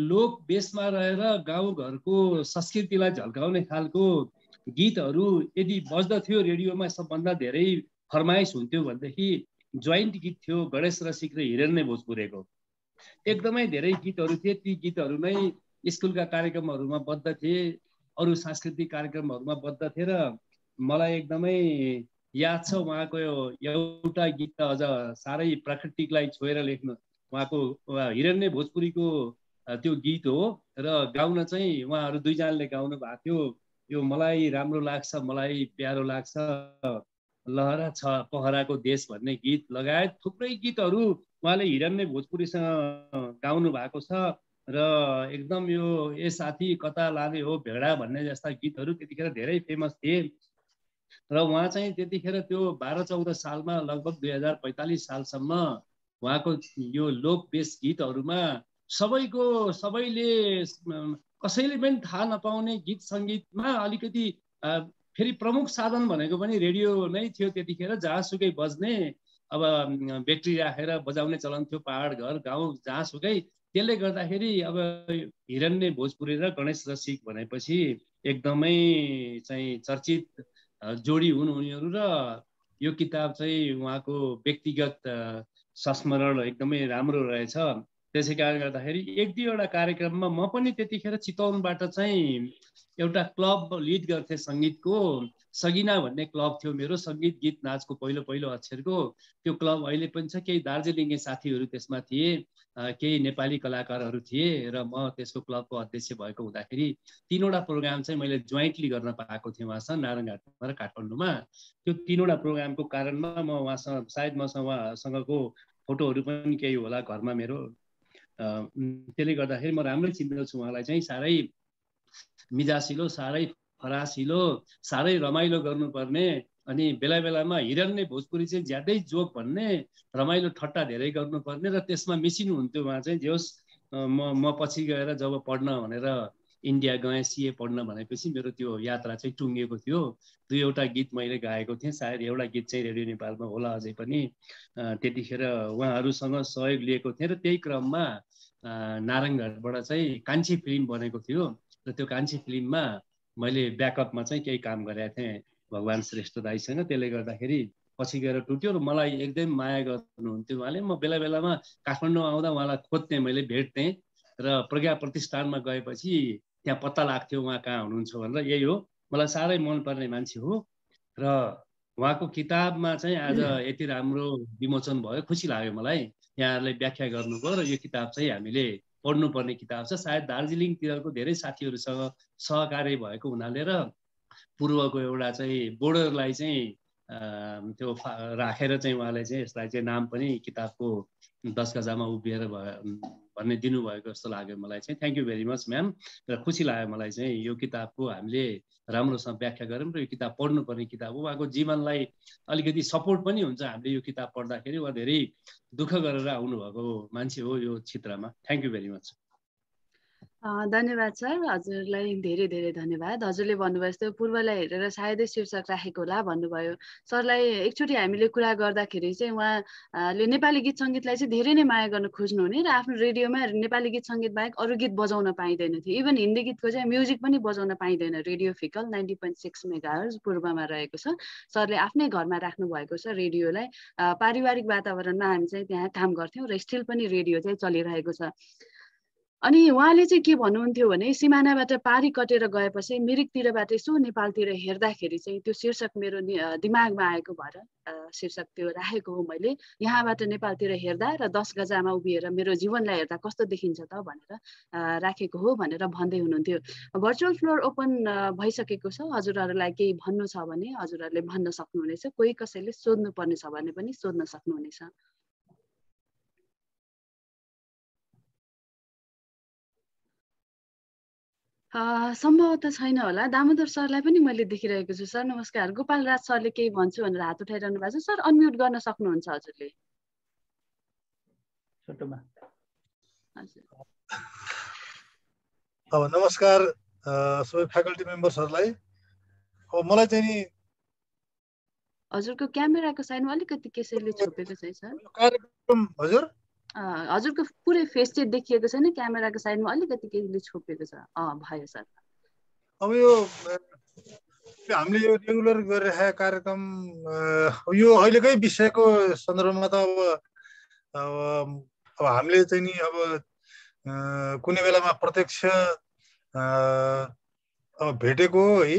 E: लोक बेसमा रहेर गाउँघरको संस्कृतिलाई झल्काउने खालको गीतहरू यदि बज्दथ्यो रेडियोमा, सबभन्दा धेरै फरमाइस हुन्थ्यो भनेदेखि जोइन्ट गीत थियो गणेश रसिक र हिरण्य भोजपुरेको। एकदमै धेरै गीतहरू थिए। ती गीतहरू नै स्कुलका कार्यक्रमहरूमा बज्दथे, अरू सांस्कृतिक कार्यक्रमहरूमा बज्दथे। र मलाई एकदमै याद छ उहाँको एउटा गीत त अझ साह्रै प्राकृतिकलाई छोएर लेख्नु, उहाँको हिरण्य भोजपुरीको त्यो गीत हो। र गाउन चाहिँ उहाँहरू दुईजनाले गाउनु भएको थियो। यो मलाई राम्रो लाग्छ, मलाई प्यारो लाग्छ, लहरा छ पहराको देश भन्ने गीत लगायत थुप्रै गीतहरू उहाँले हिरण्य भोजपुरीसँग गाउनु भएको छ। र एकदम यो ए साथी कता लाने हो भेडा भन्ने जस्ता गीतहरू त्यतिखेर धेरै फेमस थिए। र उहाँ चाहिँ त्यतिखेर त्यो 12-14 सालमा लगभग 2045 सालसम्म उहाँको यो लोक बेस गीतहरूमा सबैले कसैले पनि थाहा नपाउने गीत सङ्गीतमा अलिकति फेरि प्रमुख साधन भनेको पनि रेडियो नै थियो त्यतिखेर, जहाँसुकै बज्ने, अब ब्याट्री राखेर बजाउने चलन थियो, पहाड घर गाउँ जहाँसुकै। त्यसले गर्दाखेरि अब हिरण्य भोजपुरी र गणेश रसिक भनेपछि एकदमै चाहिँ चर्चित जोडी हुन् उनीहरू। र यो किताब चाहिँ उहाँको व्यक्तिगत संस्मरण एकदमै राम्रो रहेछ। त्यसै कारणले गर्दाखेरि 1-2वटा कार्यक्रममा म पनि त्यतिखेर चितवनबाट चाहिँ एउटा क्लब लिड गर्थेँ सङ्गीतको। सगिना भन्ने क्लब थियो मेरो, सङ्गीत गीत नाचको पहिलो अक्षरको त्यो क्लब अहिले पनि छ। केही दार्जिलिङे साथीहरू त्यसमा थिए, केही नेपाली कलाकारहरू थिए र म त्यसको क्लबको अध्यक्ष भएको हुँदाखेरि 3वटा प्रोग्राम चाहिँ मैले जोइन्टली गर्न पाएको थिएँ उहाँसँग नारायणघाटमा र काठमाडौँमा। त्यो 3वटा प्रोग्रामको कारणमा म उहाँसँग सायद मसँग उहाँसँगको फोटोहरू पनि केही होला घरमा मेरो। त्यसले गर्दाखेरि म राम्रै चिन्दछु उहाँलाई चाहिँ। साह्रै मिजासिलो, साह्रै फरासिलो, साह्रै रमाइलो गर्नुपर्ने, अनि बेला बेलामा हिरण्य भोजपुरी चाहिँ ज्यादै जोक भन्ने, रमाइलो ठट्टा धेरै गर्नुपर्ने र त्यसमा मिसिनुहुन्थ्यो उहाँ चाहिँ। जे होस् म पछि गएर जब पढ्न भनेर इन्डिया गएँ, सिए पढ्न भनेपछि मेरो त्यो यात्रा चाहिँ टुङ्गिएको थियो। 2वटा गीत मैले गाएको थिएँ, सायद एउटा गीत चाहिँ रेडियो नेपालमा होला अझै पनि। त्यतिखेर उहाँहरूसँग सहयोग लिएको थिएँ र त्यही क्रममा नारायणघाटबाट चाहिँ कान्छी फिल्म बनेको थियो र त्यो कान्छी फिल्ममा मैले ब्याकअपमा चाहिँ केही काम गरेको थिएँ भगवान् श्रेष्ठ दाईसँग। त्यसले गर्दाखेरि पछि गएर टुट्यो र मलाई एकदम माया गर्नुहुन्थ्यो उहाँले। म बेला बेलामा काठमाडौँ आउँदा उहाँलाई खोज्थेँ, मैले भेट्थेँ र प्रज्ञा प्रतिष्ठानमा गएपछि त्यहाँ पत्ता लाग्थ्यो उहाँ कहाँ हुनुहुन्छ भनेर। यही हो, मलाई साह्रै मनपर्ने मान्छे हो र उहाँको किताबमा चाहिँ आज यति राम्रो विमोचन भयो, खुसी लाग्यो मलाई। यहाँहरूले व्याख्या गर्नुभयो र यो किताब चाहिँ हामीले पढ्नुपर्ने किताब छ। सायद दार्जिलिङतिरको धेरै साथीहरूसँग सहकार्य भएको हुनाले र पूर्वको एउटा चाहिँ बोर्डरलाई चाहिँ त्यो राखेर चाहिँ उहाँले चाहिँ यसलाई चाहिँ नाम पनि किताबको 10 गजामा उभिएर भन्ने दिनुभएको जस्तो लाग्यो मलाई चाहिँ। Thank you very much ma'am. र खुसी लाग्यो मलाई चाहिँ यो किताबको हामीले राम्रोसँग व्याख्या गऱ्यौँ र यो किताब पढ्नुपर्ने किताब हो। उहाँको जीवनलाई अलिकति सपोर्ट पनि हुन्छ हामीले यो किताब पढ्दाखेरि। उहाँ धेरै दुःख गरेर आउनुभएको मान्छे हो यो क्षेत्रमा। Thank you very much.
A: धन्यवाद सर, हजुरलाई धेरै धेरै धन्यवाद। हजुरले भन्नुभयो जस्तो पूर्वलाई हेरेर सायदै शीर्षक राखेको होला भन्नुभयो। सरलाई एकचोटि हामीले कुरा गर्दाखेरि चाहिँ उहाँले नेपाली गीत सङ्गीतलाई चाहिँ धेरै नै माया गर्न खोज्नुहुने र आफ्नो रेडियोमा नेपाली गीत सङ्गीत बाहेक अरू गीत बजाउन पाइँदैन थियो। इभन हिन्दी गीतको चाहिँ म्युजिक पनि बजाउन पाइँदैन। रेडियो फिकल 90.6 मेगाहर्ज पूर्वमा रहेको छ। सरले आफ्नै घरमा राख्नु भएको छ रेडियोलाई। पारिवारिक वातावरणमा हामी चाहिँ त्यहाँ काम गर्थ्यौँ र स्टिल पनि रेडियो चाहिँ चलिरहेको छ। अनि उहाँले चाहिँ के भन्नुहुन्थ्यो भने सिमानाबाट पारी कटेर गएपछि मिरिकतिरबाट यसो नेपालतिर हेर्दाखेरि चाहिँ त्यो शीर्षक मेरो दिमागमा आएको भएर शीर्षक त्यो राखेको हो मैले। यहाँबाट नेपालतिर हेर्दा र 10 गजामा उभिएर मेरो जीवनलाई हेर्दा कस्तो देखिन्छ त भनेर राखेको हो भनेर भन्दै हुनुहुन्थ्यो। भर्चुअल फ्लोर ओपन भइसकेको छ। हजुरहरूलाई केही भन्नु छ भने हजुरहरूले भन्न सक्नुहुनेछ। कोही कसैले सोध्नु पर्ने छ भने पनि सोध्न सक्नुहुनेछ। सम्भवतः छैन होला। दामोदर सरलाई पनि मैले देखिरहेको छु। सर नमस्कार। गोपाल राज सरले केही भन्छु भनेर हात उठाइरहनु भएको छ। सर अनम्युट गर्न सक्नुहुन्छ हजुरले।
F: अब नमस्कार सबै फ्याकल्टी मेम्बर्सहरूलाई। अब मलाई चाहिँ नि
A: हजुरको क्यामेराको साइडमा अलिकति कसैले छोपेको छ सर।
F: कार्यक्रम हजुर
A: हजुरको पुरै फेस चाहिँ देखिएको छैन, क्यामेराको साइडमा अलिकति केहीले छोपेको छ। भयो सर।
F: अब यो हामीले यो रेगुलर गरिरहेका कार्यक्रम यो अहिलेकै विषयको सन्दर्भमा त अब हामीले चाहिँ नि अब कुनै बेलामा प्रत्यक्ष अब भेटेको है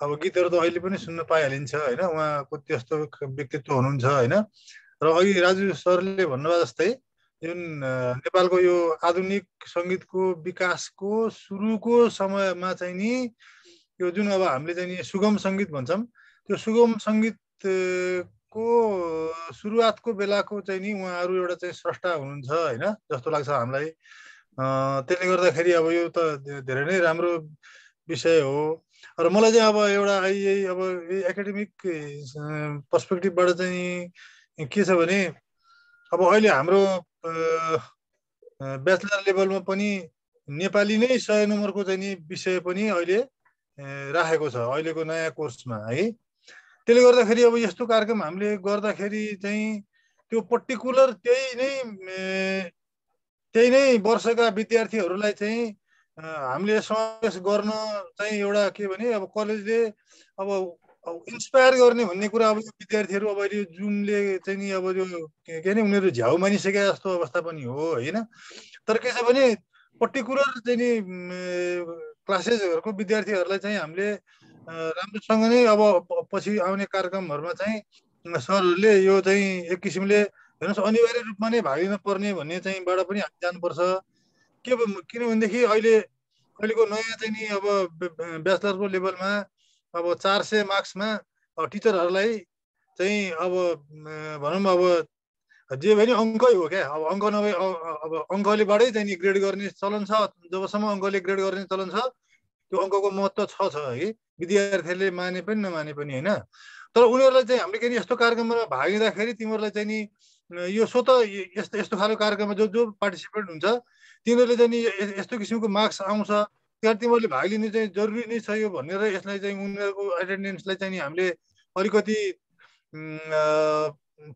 F: अब गीतहरू त अहिले पनि सुन्न पाइहालिन्छ होइन। उहाँको त्यस्तो व्यक्तित्व हुनुहुन्छ होइन। र अघि राजु सरले भन्नुभयो जस्तै जुन नेपालको यो आधुनिक सङ्गीतको विकासको सुरुको समयमा चाहिँ नि यो जुन अब हामीले चाहिँ नि सुगम सङ्गीत भन्छौँ, त्यो सुगम सङ्गीतको सुरुवातको बेलाको चाहिँ नि उहाँहरू एउटा चाहिँ स्रष्टा हुनुहुन्छ होइन जस्तो लाग्छ हामीलाई। त्यसले गर्दाखेरि अब यो त धेरै नै राम्रो विषय हो। र मलाई चाहिँ अब एउटा यही अब एकाडेमिक पर्सपेक्टिभबाट चाहिँ के छ भने अब अहिले हाम्रो ब्याचलर लेभलमा पनि नेपाली नै 100 नम्बरको चाहिँ नि विषय पनि अहिले राखेको छ अहिलेको नयाँ कोर्समा है। त्यसले गर्दाखेरि अब यस्तो कार्यक्रम हामीले गर्दाखेरि चाहिँ त्यो पर्टिकुलर त्यही नै वर्षका विद्यार्थीहरूलाई चाहिँ हामीले समावेश गर्न चाहिँ एउटा के भने अब कलेजले अब इन्स्पायर गर्ने भन्ने कुरा अब विद्यार्थीहरू अब अहिले जुमले चाहिँ नि अब यो के अरे उनीहरू झ्याउ मानिसके जस्तो अवस्था पनि हो होइन। तर के छ भने पर्टिकुलर चाहिँ नि क्लासेसहरूको विद्यार्थीहरूलाई चाहिँ हामीले राम्रोसँग नै अब पछि आउने कार्यक्रमहरूमा चाहिँ सरहरूले यो चाहिँ एक किसिमले हेर्नुहोस् अनिवार्य रूपमा नै भाग लिन पर्ने भन्ने चाहिँबाट पनि हामी जानुपर्छ। किनभनेदेखि अहिलेको नयाँ चाहिँ नि अब ब्याचलरको लेभलमा अब 400 मार्क्समा टिचरहरूलाई चाहिँ अब भनौँ अब जे भने अङ्कै हो क्या। अब अङ्क नभए अब अङ्कलेबाटै चाहिँ नि ग्रेड गर्ने चलन छ। जबसम्म अङ्कले ग्रेड गर्ने चलन छ त्यो अङ्कको महत्त्व छ है, विद्यार्थीहरूले माने पनि नमाने पनि होइन। तर उनीहरूलाई चाहिँ हामीले के अरे यस्तो कार्यक्रममा भाग लिँदाखेरि तिमीहरूलाई चाहिँ नि यो स्वतः यस्तो खालको कार्यक्रममा जो पार्टिसिपेट हुन्छ तिनीहरूले चाहिँ नि यस्तो किसिमको मार्क्स आउँछ त्यहाँ तिमीहरूले भाग लिने चाहिँ जरुरी नै छ यो भनेर यसलाई चाहिँ उनीहरूको एटेन्डेन्सलाई चाहिँ नि हामीले अलिकति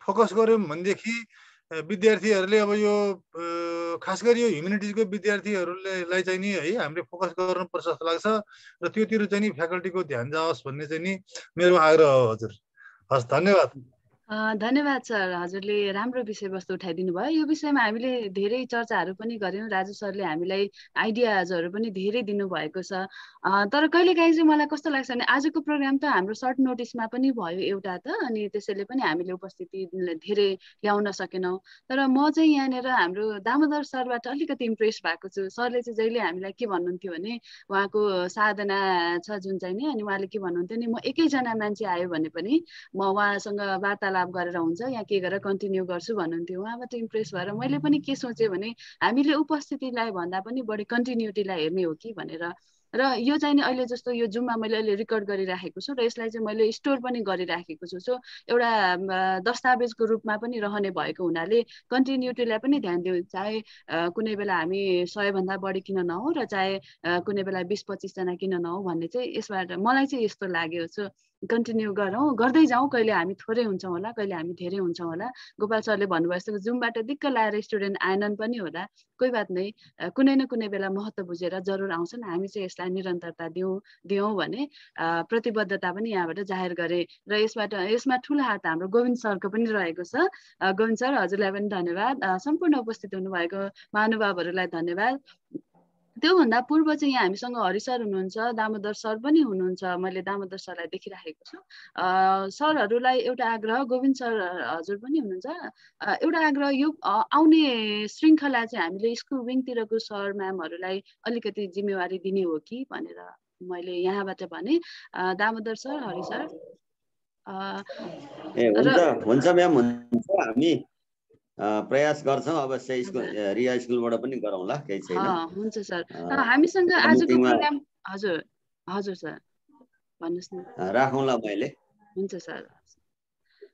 F: फोकस गऱ्यौँ भनेदेखि विद्यार्थीहरूले अब यो खास गरी यो ह्युमेनिटिजको विद्यार्थीहरूलाई चाहिँ नि है हामीले फोकस गर्नुपर्छ जस्तो लाग्छ र त्योतिर चाहिँ नि फ्याकल्टीको ध्यान जाओस् भन्ने चाहिँ नि मेरो आग्रह हो। हजुर हस् धन्यवाद।
A: धन्यवाद सर, हजुरले राम्रो विषयवस्तु उठाइदिनु भयो। यो विषयमा हामीले धेरै चर्चाहरू पनि गऱ्यौँ। राजु सरले हामीलाई आइडियाजहरू पनि धेरै दिनुभएको छ। तर कहिलेकाहीँ चाहिँ मलाई कस्तो लाग्छ भने आजको प्रोग्राम त हाम्रो सर्ट नोटिसमा पनि भयो एउटा त, अनि त्यसैले पनि हामीले उपस्थिति धेरै ल्याउन सकेनौँ। तर म चाहिँ यहाँनिर हाम्रो दामोदर सरबाट अलिकति इम्प्रेस भएको छु। सरले चाहिँ जहिले हामीलाई के भन्नुहुन्थ्यो भने उहाँको साधना छ जुन चाहिँ नि, अनि उहाँले के भन्नुहुन्थ्यो नि, म एकैजना मान्छे आयो भने पनि म उहाँसँग वार्तालाप गरेर हुन्छ यहाँ के गरेर कन्टिन्यू गर्छु भन्नुहुन्थ्यो। उहाँबाट इम्प्रेस भएर मैले पनि के सोचेँ भने हामीले उपस्थितिलाई भन्दा पनि बढी कन्टिन्युटीलाई हेर्ने हो कि भनेर। र यो चाहिँ नि अहिले जस्तो यो जुममा मैले अहिले रेकर्ड गरिराखेको छु र यसलाई चाहिँ मैले स्टोर पनि गरिराखेको छु। सो एउटा दस्तावेजको रूपमा पनि रहने भएको हुनाले कन्टिन्युटीलाई पनि ध्यान दिउँ। चाहे कुनै बेला हामी 100 भन्दा बढी किन नहौँ र चाहे कुनै बेला 20-25 जना किन नहौँ भन्ने चाहिँ यसबाट मलाई चाहिँ यस्तो लाग्यो। सो कन्टिन्यू गरौँ, गर्दै जाउँ। कहिले हामी थोरै हुन्छौँ होला, कहिले हामी धेरै हुन्छौँ होला। गोपाल सरले भन्नुभयो जस्तो जुमबाट दिक्क लाएर स्टुडेन्ट आएनन् पनि होला, कोही बात नै, कुनै न कुनै बेला महत्त्व बुझेर जरुर आउँछन्। हामी चाहिँ यसलाई निरन्तरता दियौँ भने प्रतिबद्धता पनि यहाँबाट जाहेर गरे। र यसमा ठुलो हात हाम्रो गोविन्द सरको पनि रहेको छ। गोविन्द सर हजुरलाई पनि धन्यवाद। सम्पूर्ण उपस्थित हुनुभएको महानुभावहरूलाई धन्यवाद। त्योभन्दा पूर्व चाहिँ यहाँ हामीसँग हरि सर हुनुहुन्छ, दामोदर सर पनि हुनुहुन्छ। मैले दामोदर सरलाई देखिराखेको छु। सरहरूलाई एउटा आग्रह, गोविन्द सर हजुर पनि हुनुहुन्छ, एउटा आग्रह, यो आउने श्रृङ्खला चाहिँ हामीले स्कुल विङतिरको सर म्यामहरूलाई अलिकति जिम्मेवारी दिने हो कि भनेर मैले यहाँबाट भने। Damodar sir, Hari sir.
G: हुन्छ म्याम, हुन्छ। हामी प्रयास गर्छौँ अवश्य। स्कुल रिया स्कुलबाट पनि गरौँला, केही छैन।
A: हुन्छ सर। हामीसँग आजको प्रोग्राम हजुर हजुर सर भन्नुहोस् न।
G: राखौँला मैले।
A: हुन्छ सर।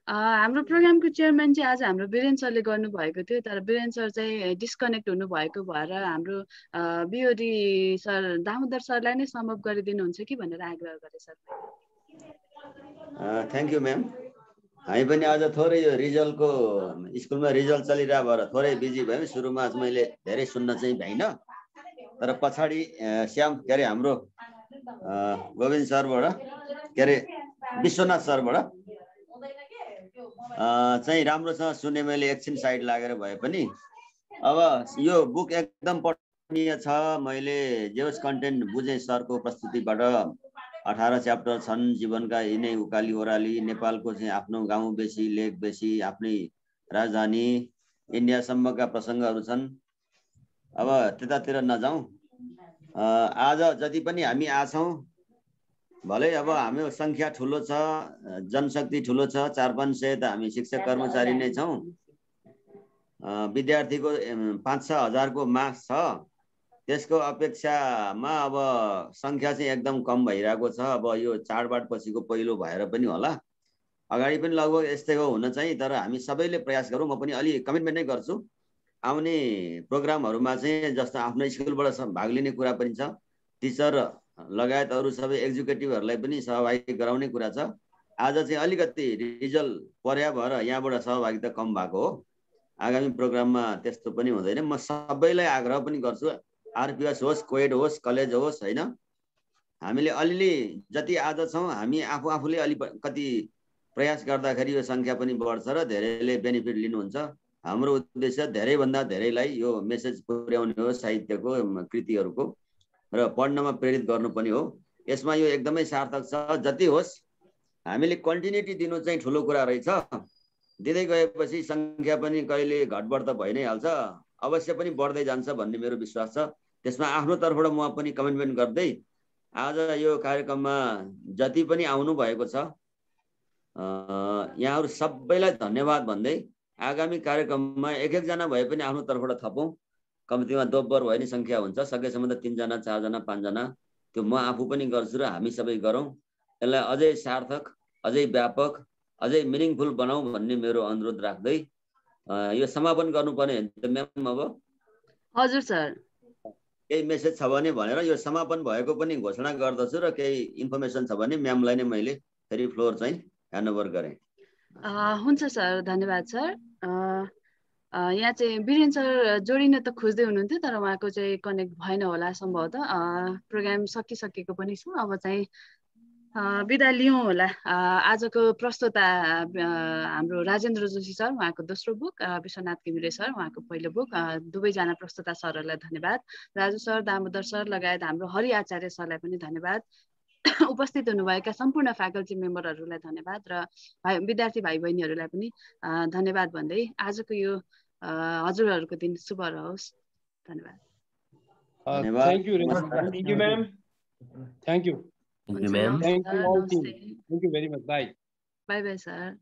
A: हाम्रो प्रोग्रामको चेयरम्यान चाहिँ आज हाम्रो वीरेन सरले गर्नुभएको थियो, तर वीरेन सर चाहिँ डिस्कनेक्ट हुनुभएको भएर हाम्रो बिओडी सर दामोदर सरलाई नै सम्भव गरिदिनुहुन्छ कि भनेर आग्रह गरेँ सर।
G: Thank you ma'am. हामी पनि आज थोरै यो रिजल्टको स्कुलमा रिजल्ट चलिरहेको भएर थोरै बिजी भयौँ। सुरुमा मैले धेरै सुन्न चाहिँ भ्याइनँ, तर पछाडि श्याम के अरे हाम्रो गोविन्द सरबाट के अरे विश्वनाथ सरबाट चाहिँ राम्रोसँग सुने मैले। एकछिन साइड लागेर भए पनि अब यो बुक एकदम पढनीय छ। मैले जे होस् कन्टेन्ट बुझेँ सरको प्रस्तुतिबाट। 18 च्याप्टर छन् जीवनका, यिनै उकाली ओह्राली, नेपालको चाहिँ आफ्नो गाउँ बेसी, लेक बेसी, आफ्नै राजधानी, इन्डियासम्मका प्रसङ्गहरू छन्। अब त्यतातिर नजाउँ। आज जति पनि हामी आछौँ, भलै अब हाम्रो सङ्ख्या ठुलो छ, जनशक्ति ठुलो छ, 400-500 त हामी शिक्षक कर्मचारी नै छौँ। विद्यार्थीको 5-6 हजारको मास छ। त्यसको अपेक्षामा अब सङ्ख्या चाहिँ एकदम कम भइरहेको छ। अब यो चाडबाड पछिको पहिलो भएर पनि होला, अगाडि पनि लगभग यस्तै हो हुन चाहिँ। तर हामी सबैले प्रयास गरौँ। म पनि अलि कमिटमेन्ट नै गर्छु आउने प्रोग्रामहरूमा चाहिँ, जस्तो आफ्नो स्कुलबाट भाग लिने कुरा पनि छ, टिचर लगायत अरू सबै एक्जिक्युटिभहरूलाई पनि सहभागी गराउने कुरा छ। आज चाहिँ अलिकति रिजल्ट पर्या भएर यहाँबाट सहभागिता कम भएको हो। आगामी प्रोग्राममा त्यस्तो पनि हुँदैन। म सबैलाई आग्रह पनि गर्छु, आरपिएस होस्, कोएड होस्, कलेज होस्, होइन, हामीले अलिअलि जति आज छौँ हामी आफूले अलि कति प्रयास गर्दाखेरि यो सङ्ख्या पनि बढ्छ र धेरैले बेनिफिट लिनुहुन्छ। हाम्रो उद्देश्य धेरैभन्दा धेरैलाई यो मेसेज पुर्याउने हो, साहित्यको कृतिहरूको, र पढ्नमा प्रेरित गर्नु पनि हो। यसमा यो एकदमै सार्थक छ। जति होस् हामीले कन्टिन्युटी दिनु चाहिँ ठुलो कुरा रहेछ। दिँदै गएपछि सङ्ख्या पनि कहिले घटबढ त भइ नै हाल्छ, अवश्य पनि बढ्दै जान्छ भन्ने मेरो विश्वास छ। त्यसमा आफ्नो तर्फबाट म पनि कमिटमेन्ट गर्दै आज यो कार्यक्रममा जति पनि आउनु भएको छ यहाँहरू सबैलाई धन्यवाद भन्दै आगामी कार्यक्रममा एक एकजना भए पनि आफ्नो तर्फबाट थपौँ। कम्तीमा दोब्बर भयो नि सङ्ख्या हुन्छ, सकेसम्म त 3 जना 4 जना 5 जना त्यो म आफू पनि गर्छु र हामी सबै गरौँ। यसलाई अझै सार्थक, अझै व्यापक, अझै मिनिङफुल बनाऊ भन्ने मेरो अनुरोध राख्दै यो समापन गर्नुपर्ने त म्याम। अब
A: हजुर सर,
G: केही मेसेज छ भने भनेर यो समापन भएको पनि घोषणा गर्दछु र केही इन्फर्मेसन छ भने म्यामलाई नै मैले फेरि फ्लोर चाहिँ ह्यान्डओभर गरेँ।
A: हुन्छ सर, धन्यवाद सर। यहाँ चाहिँ वीरेन सर जोडिन त खोज्दै हुनुहुन्थ्यो, तर उहाँको चाहिँ कनेक्ट भएन होला सम्भवतः। प्रोग्राम सकिसकेको पनि छ। अब चाहिँ बिदा लिउँ होला। आजको प्रस्तोता हाम्रो राजेन्द्र जोशी सर, उहाँको दोस्रो बुक, विश्वनाथ घिमिरे सर, उहाँको पहिलो बुक। दुवैजना प्रस्तोता सरहरूलाई धन्यवाद। राजु सर, दामोदर सर लगायत हाम्रो हरि आचार्य सरलाई पनि धन्यवाद। उपस्थित हुनुभएका सम्पूर्ण फ्याकल्टी मेम्बरहरूलाई धन्यवाद र विद्यार्थी भाइ बहिनीहरूलाई पनि धन्यवाद भन्दै आजको यो हजुरहरूको दिन शुभ रहोस्। धन्यवाद।
E: Thank you, thank you, ma'am. Thank you.
A: Thank you, ma'am.
E: Thank you all team. Thank you very much. Bye.
A: Bye, bye, sir.